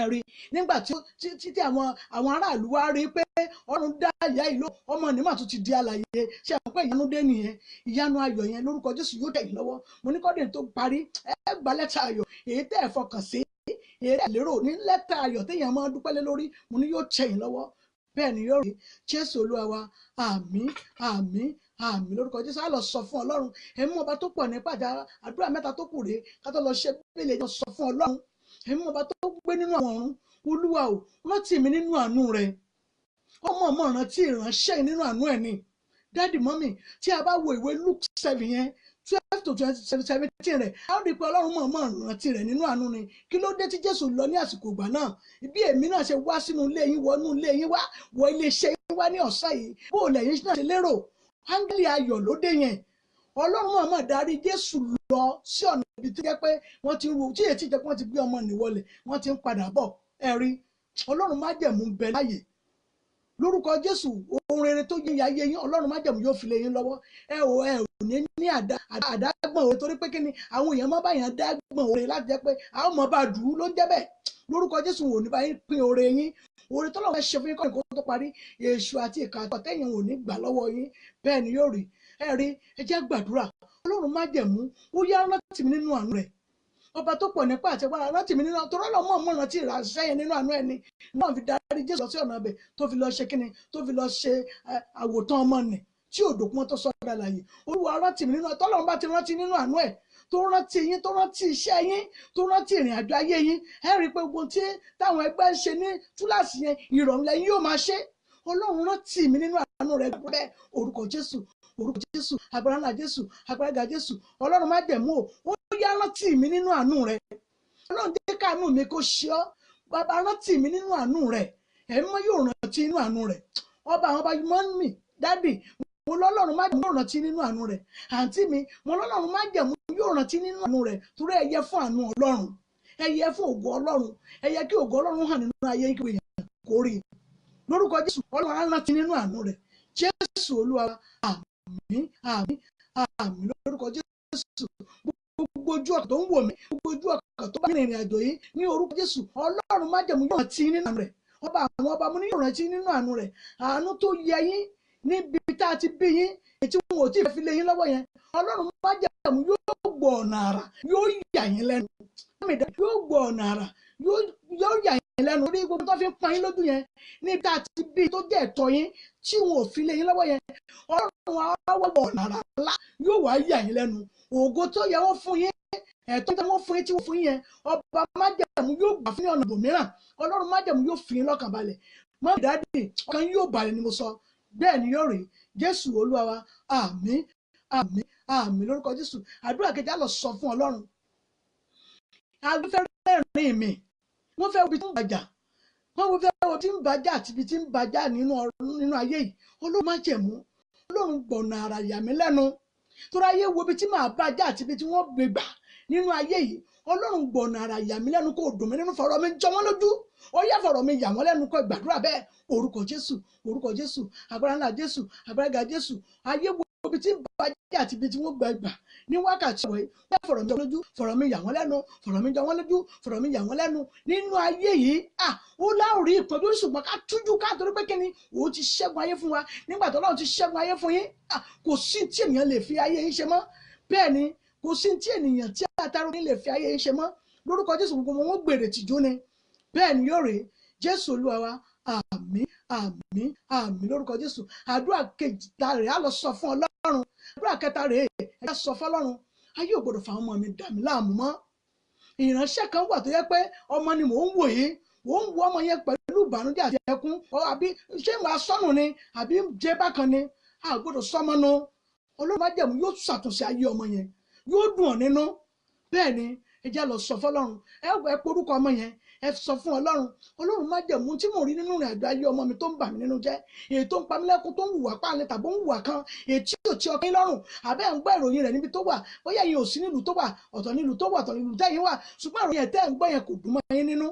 Ẹ̀rí nígbà tí àwọn aráàlú wá rí pé Ọlọ́run dá ìyá ìlú ọmọ nígbà tó ti di alààyè, ṣe àwọn pé ìyanu dé nìyẹn. Ìyanu ayọ̀ yẹn lórúkọ Jésù yóò tẹ̀ yín lọ́wọ́. Mo ní kọ́dún tó parí ẹ gba lẹ́tà ayọ̀ èyí tẹ́ ẹ fọkàn sí, èyí tẹ́ ẹ lérò ní lẹ́tà ayọ̀ téèyàn máa dúpẹ́ lé lórí. Mo ní yóò tẹ̀ yín lọ́wọ́. Bẹ́ẹ̀ ni yóò rí Jésù Olúwa wa. Àmín, àmín, àmín lórúkọ Jésù. A lọ sọ fún Ọlọ́run. Ẹ̀mí ọba tó pọ̀ nípa àdúrà mẹ́ta tó kù rèé ká tó lọ ṣe Bíbélì lọ sọ fún Ọlọ́run. Ẹ̀mí ọba tó gbé nínú àwọn ọ̀run, Olúwa o rántí mi nínú àánú rẹ. Ọmọ rántí ìránṣẹ́ nínú àánú ẹ̀ ni. Dádì mọ́mì, tí a bá wo ìwé Luke 7 yẹn 12 to 17 rẹ̀, a ó rí pé Ọlọ́run mọ̀ọ́mọ̀ rántí rẹ̀ nínú àánú ni. Kí ló dé tí Jésù lọ ní àsìkò ìgbà náà? Bí èmi náà ṣe wá sínú ilé yín, wọnú ilé yín wá, wọ ilé iṣẹ́ yín wá ní ọ̀sán yìí, bó o lẹ́yìn náà ṣe lérò? Áńgẹ́lì ayọ̀ ló dé yẹn. Ọlọ́run mọ̀ọ́mọ̀ darí Jésù lọ sí ọ̀nà ibi tó jẹ́ pé wọ́n ti rú tí èyí jẹ́ pé wọ́n ti gbé ọmọ nìwọlẹ̀, wọ́n ti ń padà bọ̀. Ẹ̀rí Ọlọ́run májẹ̀mú bẹ láyè. Lórúkọ Jésù, ohun rere tó yẹ ayé yín Ọlọ́run májẹ̀mú yóò fi lé yín lọ́wọ́. Ẹ ò ní àdágbọ̀n òre, torí pé kí ni àwọn èèyàn máa bá yàn dágbọ̀n òre láti jẹ́ pé àwọn ọmọ bá dùn ún ló ń jẹ́ bẹ́ẹ̀. Lórúkọ Jésù wò ní bá yín pín òre yín. Òre tọ́lọ́run fẹ́ ṣe fún yín kọ́ nìkan tó parí, èṣù àti ìkà àtẹ̀yìn ò ní gbà lọ́wọ́ yín. Bẹ́ẹ̀ ni yóò rí. Ẹ rí, ẹ jẹ́ gbàdúrà. Ọlọ́run májẹ̀mú ó yá rántí mi nínú àánú rẹ̀. Ọba tó pọ̀ nípa àtẹ̀gbára rántí mi nínú torí ọlọ́mọ mọ̀ rántí ìránṣẹ́ yẹn nínú àánú ẹni náà fi darí Jésù lọ sí ọ̀nà ibẹ̀ tó fi lọ ṣe kíni tó fi lọ ṣe àwòtán ọmọ nì tí ò dòkun tó sọ́dà láàyè. Olúwa rántí mi nínú tọ́lọ́run bá ti rántí nínú àánú ẹ̀ tó rántí yín tó rántí iṣẹ́ yín tó rántí ìrìn àjò ayé yín ẹ rí i pé gbogbo tí táwọn ẹgbẹ́ ń ṣe ní túláàsì yẹn ìrọ̀rùn lẹ́yìn yóò máa ṣe. Ọlọ́run rántí mi nínú àánú rẹ̀ bẹ́ẹ̀ orúkọ Jésù agbára ńlá Jésù agbára ga Jésù. Ọlọ́run májẹ̀mú ó yá rántí mi nínú àánú rẹ̀. Ọlọ́run jẹ́ káàánú mi kó ṣe ọ́ bàbá rántí mi nínú àánú rẹ̀. Ẹ̀mí mọ́ yóò rántí nínú àánú rẹ̀. Ọba àwọn ọba mọ́ mi dádì mo lọ́lọ́run májẹ̀mú yóò rántí nínú àánú rẹ̀. Àǹtí mi mo lọ́lọ́run májẹ̀mú yóò rántí nínú àánú rẹ̀ torí ẹ yẹ fún àánú Ọlọ́run ẹ yẹ fún ògo Ọlọ́run ẹ yẹ kí ògo Ọlọ́run hàn nínú ayé kí èèyàn kó rí lórúkọ Jésù. Ọlọ́run á rántí nínú àánú rẹ̀. Jésù Olúwa àmín àmín àmín lórúkọ Jésù. Gbogbo ojú ọkàn tó ń wò mí gbogbo ojú ọkàn tó bá ní ìrìn àjò yìí ní orúkọ Jésù Ọlọ́run májẹ̀mú yóò rántí nínú àánú rẹ̀. Ọba àwọn ọba mo ní yóò rántí nínú àánú rẹ̀. Àánú tó yẹ yín níbi tá a ti bí yín ètí wọn ò tí ì fi lé yín lọ́wọ́ yẹn Ọlọ́run májẹ̀mú yóò gbọ́ ọ̀nà àrà yóò yà yín lẹ́nu yóò gbọ́ ọ̀nà àrà yóò yà yín lẹ́nu orí gbogbo tó fi ń pa yín lójú yẹn níbi tá a ti bí tó jẹ́ ẹ̀tọ́ yín tí wọn ò fi lé yín lọ́wọ́ yẹn Ọlọ́run àwọ̀ ọ̀nà àrà ńlá yóò wá yà yín lẹ́nu ògo tó yẹ wọ́n fún yín ẹ̀tọ́ tí wọ́n fún yín tí wọ́n fún yín yẹn ọba májẹ̀mú yóò gbà fún ọ̀nà ibòmíràn Ọlọ́run májẹ̀mú yóò fi yín lọ́kàn balẹ̀ mọ́ ìdádì ọkàn yóò balẹ̀ ni mo sọ bẹ́ẹ̀ ni yóò rí Jésù Olúwa wa àmín àmín àmín lórúkọ Jésù. Àdúrà kejì á lọ sọ fún Ọlọ́run agbẹ́fẹ́ rẹ́rìn mi wọ́n fẹ́ ibi tí ń bàjá wọ́n fẹ́ ibi tí ń bàjá àti ibi tí ń bàjá nínú ayé yìí Ọlọ́run májẹ̀mú Ọlọ́run gbọ̀nà àrà yà mí lẹ́nu torí ayé wo ibi tí màá bàjá àti ibi tí wọ́n gbé gbà nínú ayé yìí Ọlọ́run gbọ̀nà àrà yà mí lẹ́nu kó dùn mí nínú fọ̀rọ̀ mi jọ wọ́n lójú ó yá fọ̀rọ̀ mi yà wọ́n lẹ́nu kó gbàdúrà bẹ́ẹ̀ orúkọ Jésù agbára ńlá Jésù agbára ga Jésù ayé wo ibi tí ń bàjẹ́ àti ibi tí wọ́n gbà gbà ní wákàtí ọ̀wẹ́ wọ́n fọ̀rọ̀ mi jọ wọ́n lójú fọ̀rọ̀ mi yà wọ́n lẹ́nu fọ̀rọ̀ mi jọ wọ́n lójú fọ̀rọ̀ mi yà wọ́n lẹ́nu nínú ayé yìí ó láòrí ìpọ́njú ṣùgbọ́n ká tújú ká torí pé kíni òun ti ṣẹ́gun ayé fún wa nígbà tó Ọlọ́run ti ṣẹ́gun ayé fún yín kò sí tí ènìyàn lè fi ayé yín ṣe mọ́ bẹ́ẹ̀ ni kò sí tí ènìyàn tí àtàrò yín lè fi ayé yín ṣe mọ́ lórúkọ Jésù gbogbo wọn gbèrè tìjú ni bẹ́ẹ̀ ni yóò rè Jésù Olúwa wa àmín àmín àmín lórúkọ Jésù. Àdúrà kejìta rẹ̀ á lọ sọ fún Ọlọ́run àdúrà kẹta rẹ̀ ẹ sọ fún Ọlọ́run ayé ò gbọdọ̀ fa ọmọ mi dà mí láàmú mọ́ ìránṣẹ́ kan wà tó yẹ pé ọmọ ni mò ń wò yìí mò ń wo ọmọ yẹn pẹ̀lú ìbànújẹ́ àti ẹkún àbí ṣé màá sọnù ni àbí jẹ́ bákan ni a gbọdọ̀ sọmọ nu Ọlọ́run májẹ̀mú yóò ṣàtúnṣe ayé ọmọ yẹn yóò dùn ọ́ nínú bẹ́ẹ̀ ni ẹ jẹ́ lọ sọ fún Ọlọ́run ẹ porúkọ ọmọ yẹn ẹ sọ fún Ọlọ́run májẹ̀mú tí mò ń rí nínú ìrìn àjò ayé ọmọ mi tó ń bà mí nínú jẹ́ èyí tó ń pa mí lẹ́kún tó ń hùwà páàlẹ́ tàbí ó ń hùwà kan èyí tí ò tí ọkàn yín lọ́rùn àbẹ́ ń gbọ́ ìròyìn rẹ̀ níbi tó wà bóyá yín ò sí nílùú tó wà ọ̀tọ̀ nílùú tó wà ọ̀tọ̀ nílùú tẹ́yìn wà ṣùgbọ́n ìròyìn ẹ̀tẹ́ ń gbọ́ yẹn kò dùn mọ́ yín nínú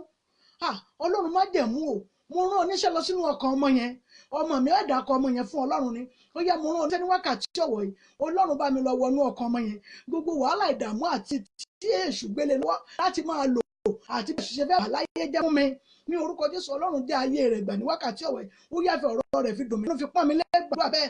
Ọlọ́run májẹ̀mú o mo rán oníṣẹ́ lọ sínú ọkàn ọmọ yẹn ọmọ mi ẹ̀dá ọkàn ọmọ yẹn fún Ọlọ́run ni ó yá mo rán oníṣẹ́ ní wákàtí ọ̀wọ̀ yìí Ọlọ́run bá mi lọ wọnú ọkàn ọmọ yẹn gbogbo wàhálà ìdààmú àti tí èṣù gbélé lọ́wọ́ láti máa lò àti bí ṣe fẹ́ àláyé jẹ́ fún mi ní orúkọ Jésù Ọlọ́run dé ayé rẹ̀ gbà ní wákàtí ọ̀wọ̀ yìí ó yá fi ọ̀rọ̀ rẹ̀ fi dùn mí ló fi pọ́n mi lẹ́gbàá bẹ́ẹ̀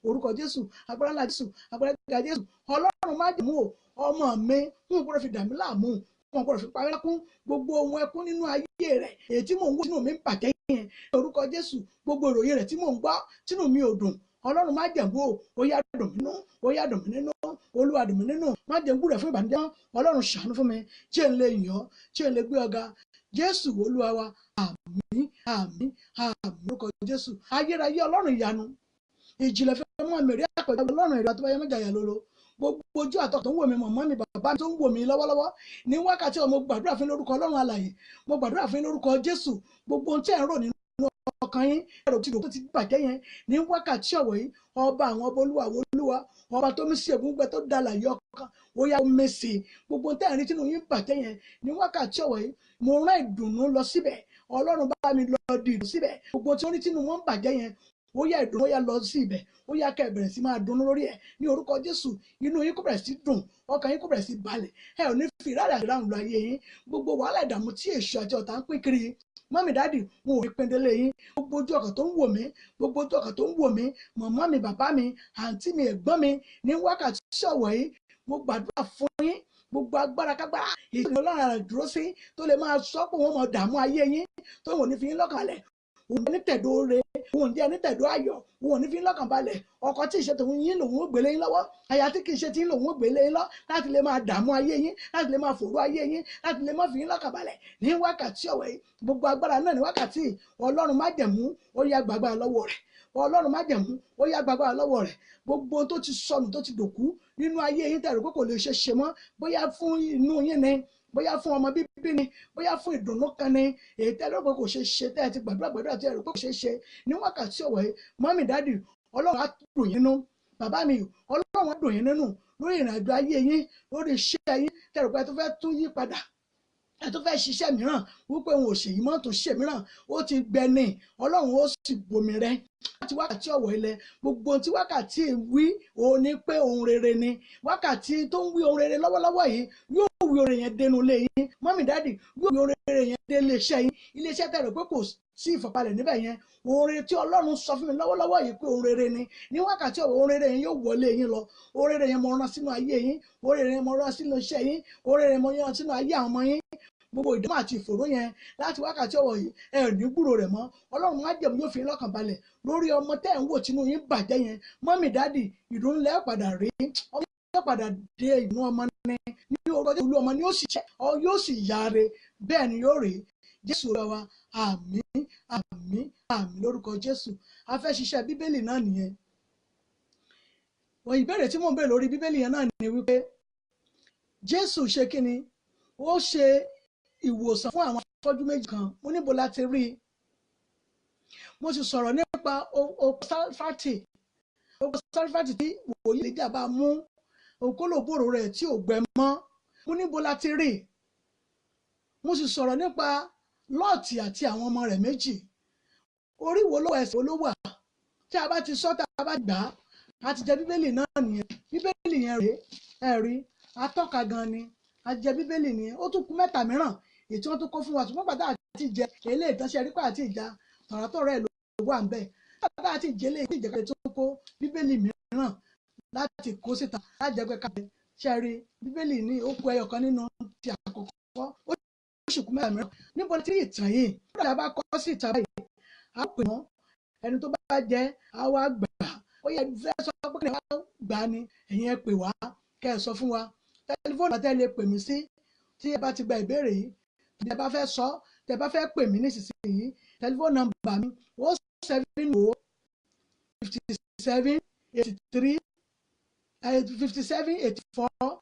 orúkọ Jésù agbára ńlá Jésù agbára ga Jésù Ọlọ́run májẹ̀mú o ọmọ mi wọn gbọ́dọ̀ fi dà mí láàmú wọn gbọ́dọ̀ fi pa mí lẹ́kún gbogbo ohun ẹkún nínú ayé rẹ̀ èyí tí mò ń wò sínú mi ń bàjẹ́ yẹn orúkọ Jésù gbogbo ìròyìn rẹ̀ tí mò ń gbọ́ sínú mi ò dùn Ọlọ́run májẹ̀mú o ó yá dùn mí nínú ó yá dùn mí nínú Olúwa dùn mí nínú májẹ̀mú rẹ̀ fún ìbànújẹ́ Ọlọ́run ṣàánú fún mi tí ẹ ń lè yàn ọ́ tí ẹ ń lè gbé ọ̀gá Jésù Olúwa wa àmín àmín àmín lórúkọ Jésù ayérayé Ọlọ́run ìyanu ìjìnlẹ̀ fẹ́ mọ́ mi rí àpẹẹrẹ Ọlọ́run ìrọ̀ àtọ́báyé mẹ́jà yà lóró gbogbo ojú àtọ̀ tó ń wò mí mọ̀mọ́ mi bàbá mi tó ń wò mí lọ́wọ́lọ́wọ́ ní wákàtí mo gbàdúrà fún lórúkọ Ọlọ́run alààyè mo gbàdúrà fún lórúkọ Jésù gbogbo ohun tí ẹ̀ ń rò nínú ọkàn yín ẹ̀rọ tí tó ti bàjẹ́ yẹn ní wákàtí ọ̀wọ̀ yìí ọba àwọn ọba olúwa ọba tó mí sí ègúngbẹ tó dalàyé ọkàn ó yá omi sí gbogbo ohun tí ẹ̀ ń rí tínú yín bàjẹ́ yẹn ní wákàtí ọ̀wọ̀ yìí mo rán ìdùnnú lọ síbẹ̀ Ọlọ́run bá mi lọ dìrò síbẹ̀ gbogbo tí wọ́n rí tínú wọn bàjẹ́ yẹn ó yá ìdùnnú ó yá lọ sí ibẹ̀ ó yá kẹ́ bẹ̀rẹ̀ sí máa dunnú lórí ẹ̀ ní orúkọ Jésù inú yín kó bẹ̀rẹ̀ sí dùn ọkàn yín kó bẹ̀rẹ̀ sí balẹ̀ ẹ ò ní fi ìrárá ìdáhùn lọ ayé yín gbogbo wàhálà ìdààmú tí èṣù àti ọ̀tá ń pín kiri mọ́mì dáàdì wọn ò rí pendele yín, gbogbo ojú ọkàn tó ń wò mí, gbogbo ojú ọkàn tó ń wò mí, màmá mi, bàbá mi, àǹtí mi, ẹ̀gbọ́n mi, ní wákàtí ṣọ̀wọ̀ yìí mo gbàdúrà fún yín, gbogbo agbára kágbára ìsìn ọlọ́run rẹ̀ dúró sí tó lè máa sọ pé wọ́n mọ̀ dààmú ayé yín tó wọ́n ní fi yín lọ́kàn balẹ̀, òun ní tẹ̀dó re, òun ní ẹni tẹ̀dó ayọ̀, òun ní fi yín lọ́kàn balẹ̀, ọkọ tí ìṣe tòun yín lòun ó gbélé yín lọ́wọ́, aya tí kì í ṣe tí lòun ó gbélé yín lọ láti lè máa dààmú ayé yín, láti lè máa fòrò ayé yín, láti lè máa fi yín lọ́kàn balẹ̀ ní wákàtí ọ̀wẹ́ yìí, gbogbo agbára náà ní wákàtí ọlọ́run májẹ̀mú ó yá gbàgbà lọ́wọ́ rẹ̀, ọlọ́run májẹ̀mú ó yá gbàgbà lọ́wọ́ rẹ̀, gbogbo tó ti sọnù tó ti dòkú nínú ayé yín tẹ̀rù pé kò lè ṣe mọ́, bóyá fún inú yín ni, bóyá fún ọmọ bíbí ni, bóyá fún ìdùnnú kan ni, èyí tẹ́lẹ̀ pé kò ṣe tẹ́ ẹ ti gbàdúrà tí ẹ rò pé kò ṣe ní wákàtí ọ̀wẹ́ yìí, mọ́mì dáàdì ọlọ́run á dùn yín nínú, bàbá mi ọlọ́run á dùn yín nínú lórí ìrìnàjò ayé yín, lórí iṣẹ́ yín tẹ́rù pé ẹ tó fẹ́ tún yí padà, ẹ tó fẹ́ ṣiṣẹ́ mìíràn wípé òun ò ṣèyí mọ́ tó ṣe mìíràn, ó ti gbẹni ọlọ́run ó sì bomi rẹ láti wákàtí ọ̀wọ̀ ilẹ̀, gbogbo tí wákàtí wí òun ni pé ohun rere ni, wákàtí tó ń wí ohun rere lọ́wọ́lọ́wọ́ yìí yóò wí orin yẹn dénú ilé yín, mọ́mì dáàdì yóò wí orin rere yẹn dé iléeṣẹ́ yín, iléeṣẹ́ tẹ̀rọ pé kò sí ìfọ̀palẹ̀ níbẹ̀ yẹn, ohun rere tí ọlọ́run sọ fún mi lọ́wọ́lọ́wọ́ yìí pé ohun rere ni, ní wákàtí ọ̀wọ̀ ohun rere yẹn yóò wọlé yín lọ, ohun rere yẹn mo rán sínú ayé yín, ohun rere yẹn mo rán sínú iṣẹ́ yín, ohun rere yẹn mo rán sínú ayé àwọn ọmọ yín, gbogbo ìdààmú àti ìfòró yẹn láti wákàtí ọ̀wọ̀ yìí ẹ ò ní gbúrò rẹ̀ mọ́, ọlọ́run májẹ̀mú yóò fi yín lọ́kàn balẹ̀ lórí ọmọ tẹ́ ẹ̀ ń wò tínú yín bàjẹ́ yẹn, mọ́mì dáàdì ìdùnnú lẹ́ padà rí, ọmọ yóò padà dé inú ọmọ ní orúkọ Jésù, olú ọmọ ni yóò sì yáre, bẹ́ẹ̀ ni yóò rí, Jésù olúwa wa, àmín àmín àmín lórúkọ Jésù. A fẹ́ ṣiṣẹ́ bíbélì náà nìyẹn. Ìbéèrè tí mò ń béèrè lórí bíbélì yẹn náà ni wípé Jésù ṣe kí ni? Ó ṣe ìwòsàn fún àwọn afọ́jú méjì kan, mo níbo la ti rí i? Mo sì sọ̀rọ̀ nípa Sarifati tí wòlíì Èlíjà bá mú òkólòbòrò rẹ̀ tí ò gbẹ mọ́, mo níbo la ti rí i? Mo sì sọ̀rọ̀ nípa Lọ́ọ̀tì àti àwọn ọmọ rẹ̀ méjì, orí wo ló wà, ẹsẹ̀ wo ló wà? Tí a bá ti sọ tá a bá gbà á ti jẹ bíbélì náà nìyẹn, bíbélì yẹn rèé, ẹ rí atọ́ka gan ni, a jẹ bíbélì nìyẹn. Ó tún kù mẹ́ta mìíràn èyí tí wọ́n tún kó fún wa, ṣùgbọ́n bàtà àti ìjẹ eléyìí tán ṣe rí pé àti ìjà tọ̀rọ̀tọ̀rọ̀ ẹ̀ ló wà ń bẹ̀, bàtà àti ìjẹ eléyìí tí ìjẹ́kẹ́ tó kó bíbélì mìíràn láti kó síta lájẹ́ pé káàdé ṣe rí bíbélì ní ó kù ẹyọ kan nínú ti àkọ́kọ́, ó sì kù mẹ́ta mìíràn. Níbo ni tí ìtàn yìí nígbà tí a bá kọ́ sí ìta báyìí, a pè wọ́n, ẹni tó bá jẹ́ a wá gbà á, ó yẹ fẹ́ sọ pé kí ni wọ́n gbà á ni, ẹ̀yin ẹ pè wá kẹ́ ẹ sọ fún wa, tẹlifóònù àti ẹ lè pè mí sí tí ẹ bá ti gba ìbéèrè yìí, tí ẹ bá fẹ́ sọ, tí ẹ bá fẹ́ pè mí nísinsìnyí, tẹlifóònù nọ́mbà mi 070 57 83 57 84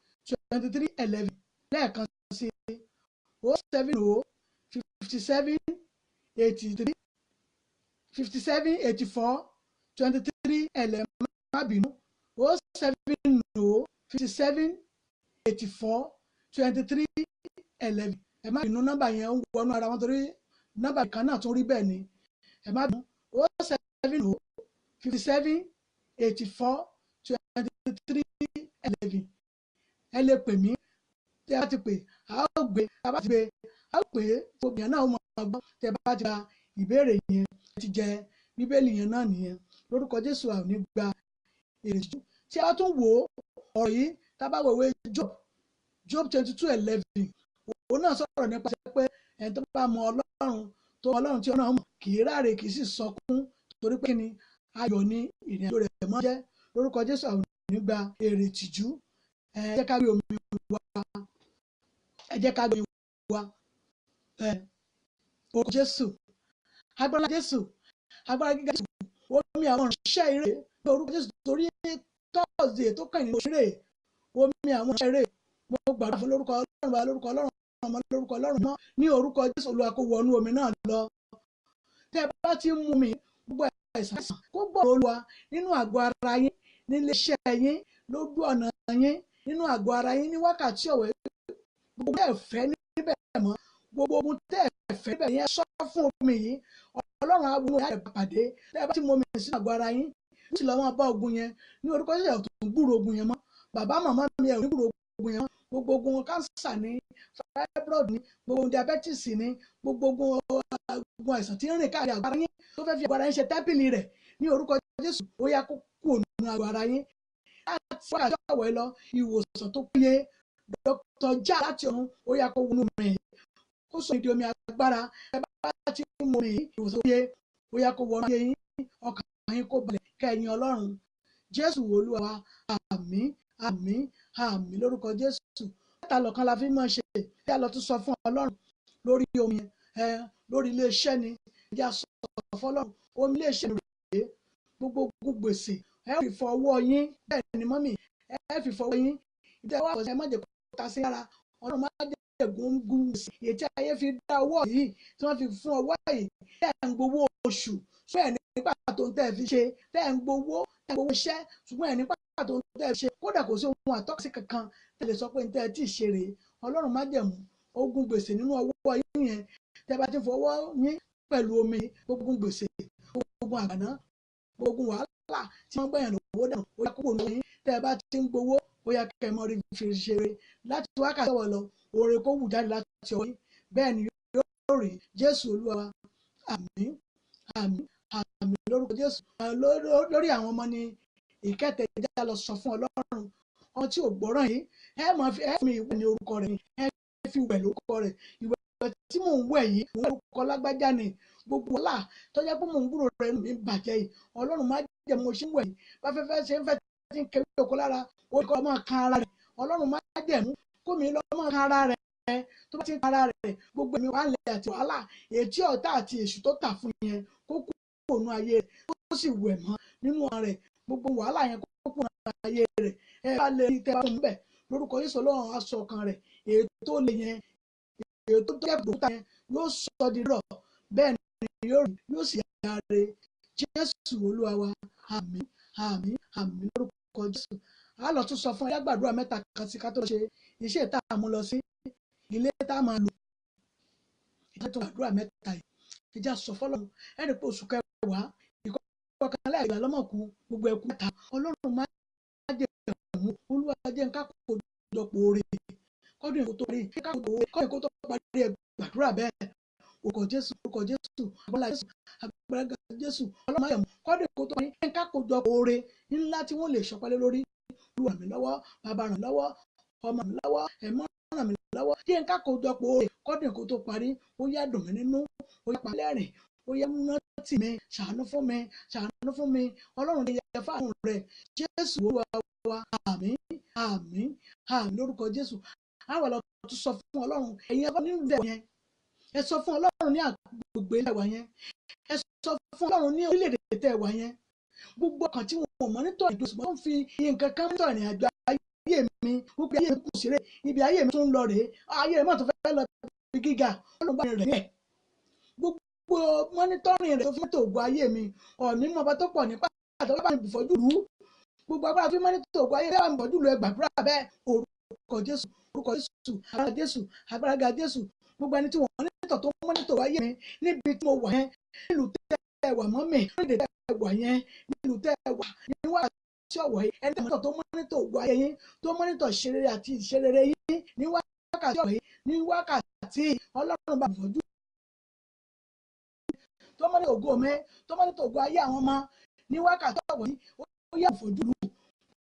23 11, lẹ́ẹ̀kan sí 070 57 83 57 84 23 11, má bínú 070 57 84 23 11, ẹ má bínú, nọ́mbà yẹn ń wọnú ara wọn torí nọ́mbà kan náà tún rí bẹ́ẹ̀ ni, ẹ má bínú 070 57 84 23 11, ẹ lè pè mí, tí a bá ti pè a ó gbé, a bá ti gbé a ó pè é, gbogbo yẹn náà ó máa gbọ́, tí ẹ bá ti gba ìbéèrè yẹn ti jẹ bíbélì yẹn náà nìyẹn, lórúkọ Jésù a ò ní gba èrè jù. Tí a bá tún wò ọ̀rọ̀ yìí, tá a bá wò ìwé Job 22:11, òun náà sọ̀rọ̀ nípa pé ẹni tó bá mọ Ọlọ́run tí Ọlọ́run mọ̀ kì í ráre kì í sì sọkún, torí pé ni ayọ̀ ni ìrìnàjò rẹ̀ mọ́ jẹ́, lórúkọ Jésù àwọn ò ní gba èrè tìjú. Ẹ jẹ́ ká gbé omi wa, ẹ jẹ́ ká gbé omi wa, orúkọ Jésù, agbára Jésù, agbára gíga Jésù, omi àwọn ìránṣẹ́ ire ní orúkọ Jésù, torí tọ́ọ̀sì tó kàn ní oṣù rẹ̀, omi àwọn ìránṣẹ́ ire, mo gbàdúrà fún lórúkọ Ọlọ́run bá, lórúkọ Ọlọ́run ọmọ, lórúkọ Ọlọ́run mọ́, ní orúkọ Jésù Olúwa kó wọnú omi náà lọ. Tẹ́ ẹ bá ti mú mi, gbogbo àìsàn kó gbọ́ Olúwa nínú àgọ́ ara yín, nílé iṣẹ́ yín, lójú ọ̀nà yín, nínú àgọ́ ara yín, ní wákàtí ọ̀wẹ́, gbogbo tẹ́ ẹ fẹ́ níbẹ̀ mọ́, gbogbo ogun tẹ́ ẹ fẹ́ níbẹ̀ yẹn sọ fún omi yìí, Ọlọ́run á wọnú ẹ̀ pàdé. Tẹ́ ẹ bá ti mú mi sínú àgọ́ ara yín, ó sì lọ́ máa bá ogun yẹn ní orúkọ Jésù, ẹ̀ tó gbúrò ogun yẹn mọ́, bàbá màmá mi ẹ̀ ò ní gbúrò ogun yẹn mọ́, gbogbo ogun kánsà ní fibroid ní gbogbo diabetes ní gbogbo àìsàn tí ń rìn káàkiri àgbára yín tó fẹ́ fi àgbára yín ṣe tẹ́ḿpìlì rẹ̀ ní orúkọ Jésù ó yá kó kúrò nínú àgbára yín láti wákàtí ọ̀wọ́ ẹ lọ ìwòsàn tó péye dr já láti ọ̀run ó yá kó wọnú mi kó sọ ìdí omi agbára ẹ bá ti mú mi ìwòsàn tó péye ó yá kó wọnú ayé yín ọkàn yín kó balẹ̀ kẹ́yìn Ọlọ́run Jésù Olúwa wa àmín àmín àmín lórúkọ Jésù mẹ́ta lọ́kan la fi máa ṣe kí a lọ tún sọ fún Ọlọ́run lórí omi yẹn lórí iléeṣẹ́ ni ìjà sọ fún Ọlọ́run omi iléeṣẹ́ mi rèé gbogbo gbèsè ẹ fi fọwọ́ yín bẹ́ẹ̀ ni mọ́mì ẹ fi fọwọ́ yín ìdẹ́wọ́ àkọsẹ́ ẹ má jẹ́ kó ta sí ara Ọlọ́run má jẹ́ gúngún èyí tí ayé fi dá owó yìí tí wọ́n fi fún ọwọ́ yìí tẹ́ ẹ̀ ń gbowó oṣù ṣùgbọ́n ẹ̀ nípa tó ń tẹ́ ẹ fi ṣe tẹ́ ẹ̀ ń gbowó iṣẹ́ ṣùgbọ́n ẹ̀ nípa tó ń tẹ́ ẹ fi ṣe kódà kò sí ohun àtọ́kasí kankan tẹ́ lè sọ pé ń tẹ́ ẹ tí ì ṣe rèé Ọlọ́run má jẹ̀mú ogun gbèsè nínú ọwọ́ yín yẹn tẹ́ bá ti fọwọ́ yín pẹ̀lú omi gbogbo gbèsè gbogbo àgbàná gbogbo wàhálà tí wọ́n gbẹ̀yàn lówó dànù ó yá kúrò lóyún tẹ́ ẹ bá ti ń gbowó ó yá kẹ́ ẹ mọ́ rí fi ṣeré láti wákàtí ọ̀wọ̀ lọ oore kó wù jáde láti ọwọ́ yín bẹ́ẹ̀ ni yóò rí Jésù Olúwa wa àmín àmín àmín lórúkọ Jésù lórí àwọn ọmọ ni ìkẹtẹ ìjà lọ sọ fún Ọlọ́run ọmọ tí ò gbọ́ràn yìí ẹ mi ìwé ní orúkọ rẹ̀ ẹ fi wẹ̀ lórúkọ rẹ̀ ìwé tí mò ń wẹ̀ yìí mò ń orúkọ lágbájá ni gbogbo wàhálà tó jẹ́ pé mò ń gbúrò rẹ̀ mi bàjẹ́ yìí Ọlọ́run má jẹ́ mo ṣe ń wẹ̀ yìí bá fẹ́fẹ́ ṣe ń fẹ́ tí ń kẹ́wé òkú lára orúkọ ọmọ kan ara rẹ̀ Ọlọ́run má jẹ́ mú kó mi lọ́mọ kan ara rẹ̀ tó bá ti ń ara rẹ̀ gbogbo ẹ̀mí wàhálà àti wàhálà ètí ọ̀tá àti èṣù tó tà fún yẹn kó kúrò nínú ayé rẹ̀ kó sì wẹ̀ mọ́ nínú rẹ̀ gbogbo wàhálà yẹn kó kúrò nínú ayé rẹ̀ ẹ bá lè rí tẹ́ bá fún bẹ́ẹ̀ lórúkọ Jésù Ọlọ́run aṣọ ọkàn rẹ̀ ètò lè yẹn ètò tó kẹ́kọ̀ọ́ tó yẹn yóò sọ di rọ̀ bẹ́ẹ̀ ni yóò sì yára Jésù Olúwa wa àmín àmín àmín lórúkọ Jésù a lọ tún sọ fún ẹ gbàdúrà mẹ́ta kan sí ká tó ṣe iṣẹ́ tá a mú lọ sí ilé tá a máa lò ìtẹ́tù gbàdúrà mẹ́ta yìí ìjà sọ fọ́lọ́run ẹni pé oṣù kẹwàá ìkọ̀ọ̀kan láìgbà lọ́mọ̀kú gbogbo ẹkú mẹ́ta Ọlọ́run má jẹ́ ẹ̀mú Olúwa jẹ́ nǹkan kò dọ̀pọ̀ oore kọ́dún èkó tó parí kọ́dún èkó tó parí ẹ̀ gbàdúrà bẹ́ẹ̀ orúkọ Jésù agbára Jésù agbára Jésù Ọlọ́run má jẹ́ ẹ̀mú kọ́dún èkó tó parí nǹkan kò dọ̀pọ̀ oore ńlá tí wọ́n lè ṣọpálẹ́ lórí Olúwa ràn mí lọ́wọ́ bàbá ràn mí lọ́wọ́ ọmọ ràn mí lọ́wọ́ ẹ̀mọ́ ràn mí lọ́wọ́ kí nǹkan kò dọ̀pọ̀ oore kọ́dún èkó tó parí ó yá dùn mí nínú ó yá pa lẹ́rìn ó yá rántí mi ṣàánú fún mi Ọlọ́run lè yẹ fáwọn rẹ̀ Jésù Olúwa wa àmín àmín àmín lórúkọ Jésù àwọn lọ tún sọ fún Ọlọ́run ẹ̀yin ẹ̀fọ́ nínú ìlú yẹn ẹ sọ fún Ọlọ́run ní àgbègbè ẹ̀wà yẹn ẹ sọ fún Ọlọ́run ní orílẹ̀-èdè tẹ̀wà yẹn gbogbo ọkàn tí wọn ò mọ̀ nítorí ìdòsùnmọ́ tó ń fi nǹkan kan mọ́tò ìrìn àjò ayé mi wípé ayé mi kù sí rẹ̀ ibi ayé mi tún ń lọ rèé ayé mi tó fẹ́ lọ bí gíga Ọlọ́run bá rẹ̀ rẹ̀ gbogbo mọ́nítọ́rìn rẹ̀ tó fi mọ́tò ògùn ayé mi ọ̀ní mọba tó pọ̀ nípa àtọ́wọ́ bá mi bùfọ́jú lù ú gbogbo agbára fi mọ́nítọ́ ògùn ayé bá mi bùfọ́jú lù ẹ gbàdúrà bẹ́ẹ̀ orúkọ Jésù agbára Jésù gbogbo ẹni tí wọ́n mọ́nítọ̀ tó mọ́nítọ̀ ayé mi níbi tí mo wà yẹn nílùú tẹ́ wà mọ́ mi nílùú tẹ́ wà yẹn nílùú tẹ́ wà níwá tí ọ̀wọ̀ yìí ẹni tó mọ́nítọ̀ ògùn ayé yín tó mọ́nítọ̀ ìṣerere àti ìṣerere yín ní wákàtí ọ̀wọ̀ yìí ní wákàtí Ọlọ́run bá bùfọ́jú tó mọ́nítọ̀ ògùn mi tó mọ́nítọ̀ ògùn ayé àwọn ọmọ ní wákàtí ọ̀wọ̀ yìí ó yẹ ìfojú lù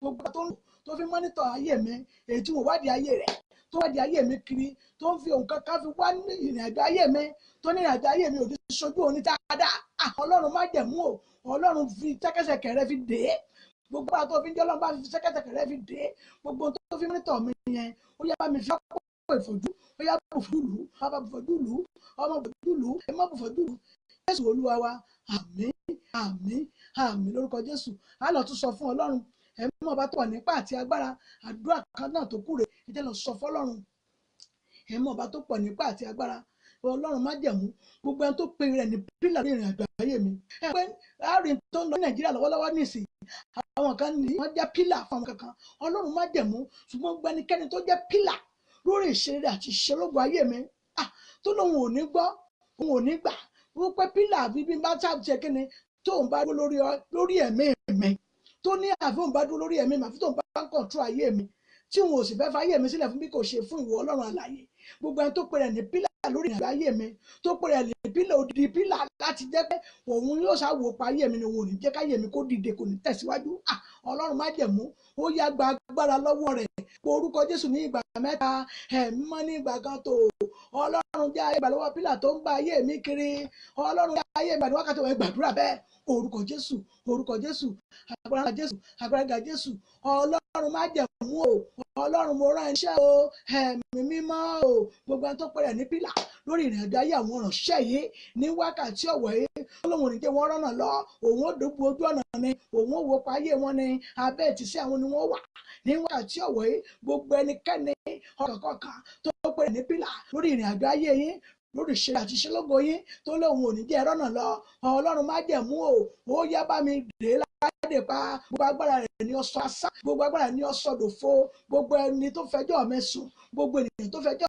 gbogbo tó ń lò tó fi mọ́nítọ̀ ayé mi èyí tí wọ́n wádìí ayé rẹ̀ tó wádìí ayé mi kiri tó ń fi òǹkà ká fi wá ní ìrìn àjò ayé mi tó ní ìrìn àjò ayé mi ò ní sojú òní dáadáa Ọlọ́run má jẹ̀mú o Ọlọ́run fi ṣẹ́kẹ́ṣẹkẹ̀ rẹ fi dé gbogbo àwọn tó fi ń jẹ́ Ọlọ́run bá fi ṣẹ́kẹ́ṣẹkẹ̀ rẹ fi dé gbogbo tó fi mọ́nítọ̀ mi yẹn ó yẹ bá mi fi ọ̀pọ̀ ìfojú ó yẹ bùfojú lù bàbá bùfojú lù ọmọ bùfojú lù ẹmọ bùfojú lù Jésù Olúwa wa àmín àmín àmín lórúkọ Jésù á lọ tún sọ fún Ọlọ́run ẹ̀mí ọba tó wà nípa àti agbára àdúrà kan náà tó kúrè ìjẹ́ lọ sọ fọ́lọ́run ẹ̀mí ọba tó pọ̀ nípa àti agbára Ọlọ́run má jẹ̀mú gbogbo ẹni tó pe rẹ̀ ní pílà lórí ìrìn àjò ayé mi ẹ pé láàrin tó ń lọ ní Nàìjíríà lọ́wọ́lọ́wọ́ nìsín àwọn kan ní wọ́n jẹ́ pílà fún àwọn kankan Ọlọ́run má jẹ̀mú ṣùgbọ́n gbogbo ẹnikẹ́ni tó jẹ́ pílà lórí ìṣeré àti ìṣelógo ayé mi tó lóun ò ní gbọ́ òun ò ní gbà wọ́n pẹ́ pílà bíbí bá ṣàṣẹ kíni tó ń bá dúró lórí ẹ̀mí mi tó ní àfi òun bá dúró lórí ẹ̀mí mi àfi tó ń bá ń kọ̀ntró ayé mi tí wọn ò sì fẹ́ fàyè mi sílẹ̀ fún bí kò ṣe fún ìwọ Ọlọ́run alààyè. Gbogbo ẹni tó pe rẹ̀ ní pílà lórí ìrìn àjò ayé mi, tó pe rẹ̀ ní pílà, odidi pílà láti jẹ́ pé òun yóò ṣàwò pa ayé mi ni òun ò ní jẹ́ káyé mi kó dìde, kò ní tẹ̀síwájú. Ọlọ́run májẹ̀mú, ó yá gba agbára lọ́wọ́ rẹ̀. Pe orúkọ Jésù ní ìgbà mẹ́ta, ẹ̀mí mọ́ ní ìgbà kan tó. Ọlọ́run jẹ́ ayé ìgbàlọ́wọ́ pílà tó ń bá ayé mi kiri. Ọlọ́run jẹ́ ayé ìgbàlọ́wọ́ wákàtí wọn gbàdúrà bẹ́ẹ̀. Orúkọ Jésù, orúkọ Jésù, agbára Jésù, agbára Jésù. Ọlọ́run májẹ̀mú o, Ọlọ́run mo rán iṣẹ́ o, ẹ̀mí mímọ́ o, gbogbo ẹni tó pẹ̀rẹ̀ ní pílà lórí ìrìn àjò ayé àwọn ìránṣẹ́ yìí ní wákàtí ọ̀wọ̀ yìí, Ọlọ́run ní jẹ́ wọ́n rọ́nà lọ, òun ó dógbò ojú ọ̀nà ni, òun ó wo pa ayé wọn ni, abẹ́ ìtìsí àwọn ni wọ́n wà ní wákàtí ọ̀wọ̀ yìí. Gbogbo ẹnikẹ́ni ọ̀kọ̀ọ̀kan tó pẹ̀rẹ̀ ní pílà lórí ìrìn àjò ayé yìí, lórí ìṣe àti ìṣelógo yín tó lóun ò ní jẹ́ rọ́nà lọ, Ọlọ́run májẹ̀mú o, ó yá bá mi dè é láde pa. Gbogbo agbára rẹ̀ ní ọsọ asá, gbogbo agbára ní ọsọ dòfo, gbogbo ẹni tó fẹjọ́ mi sùn, gbogbo ènìyàn tó fẹjọ́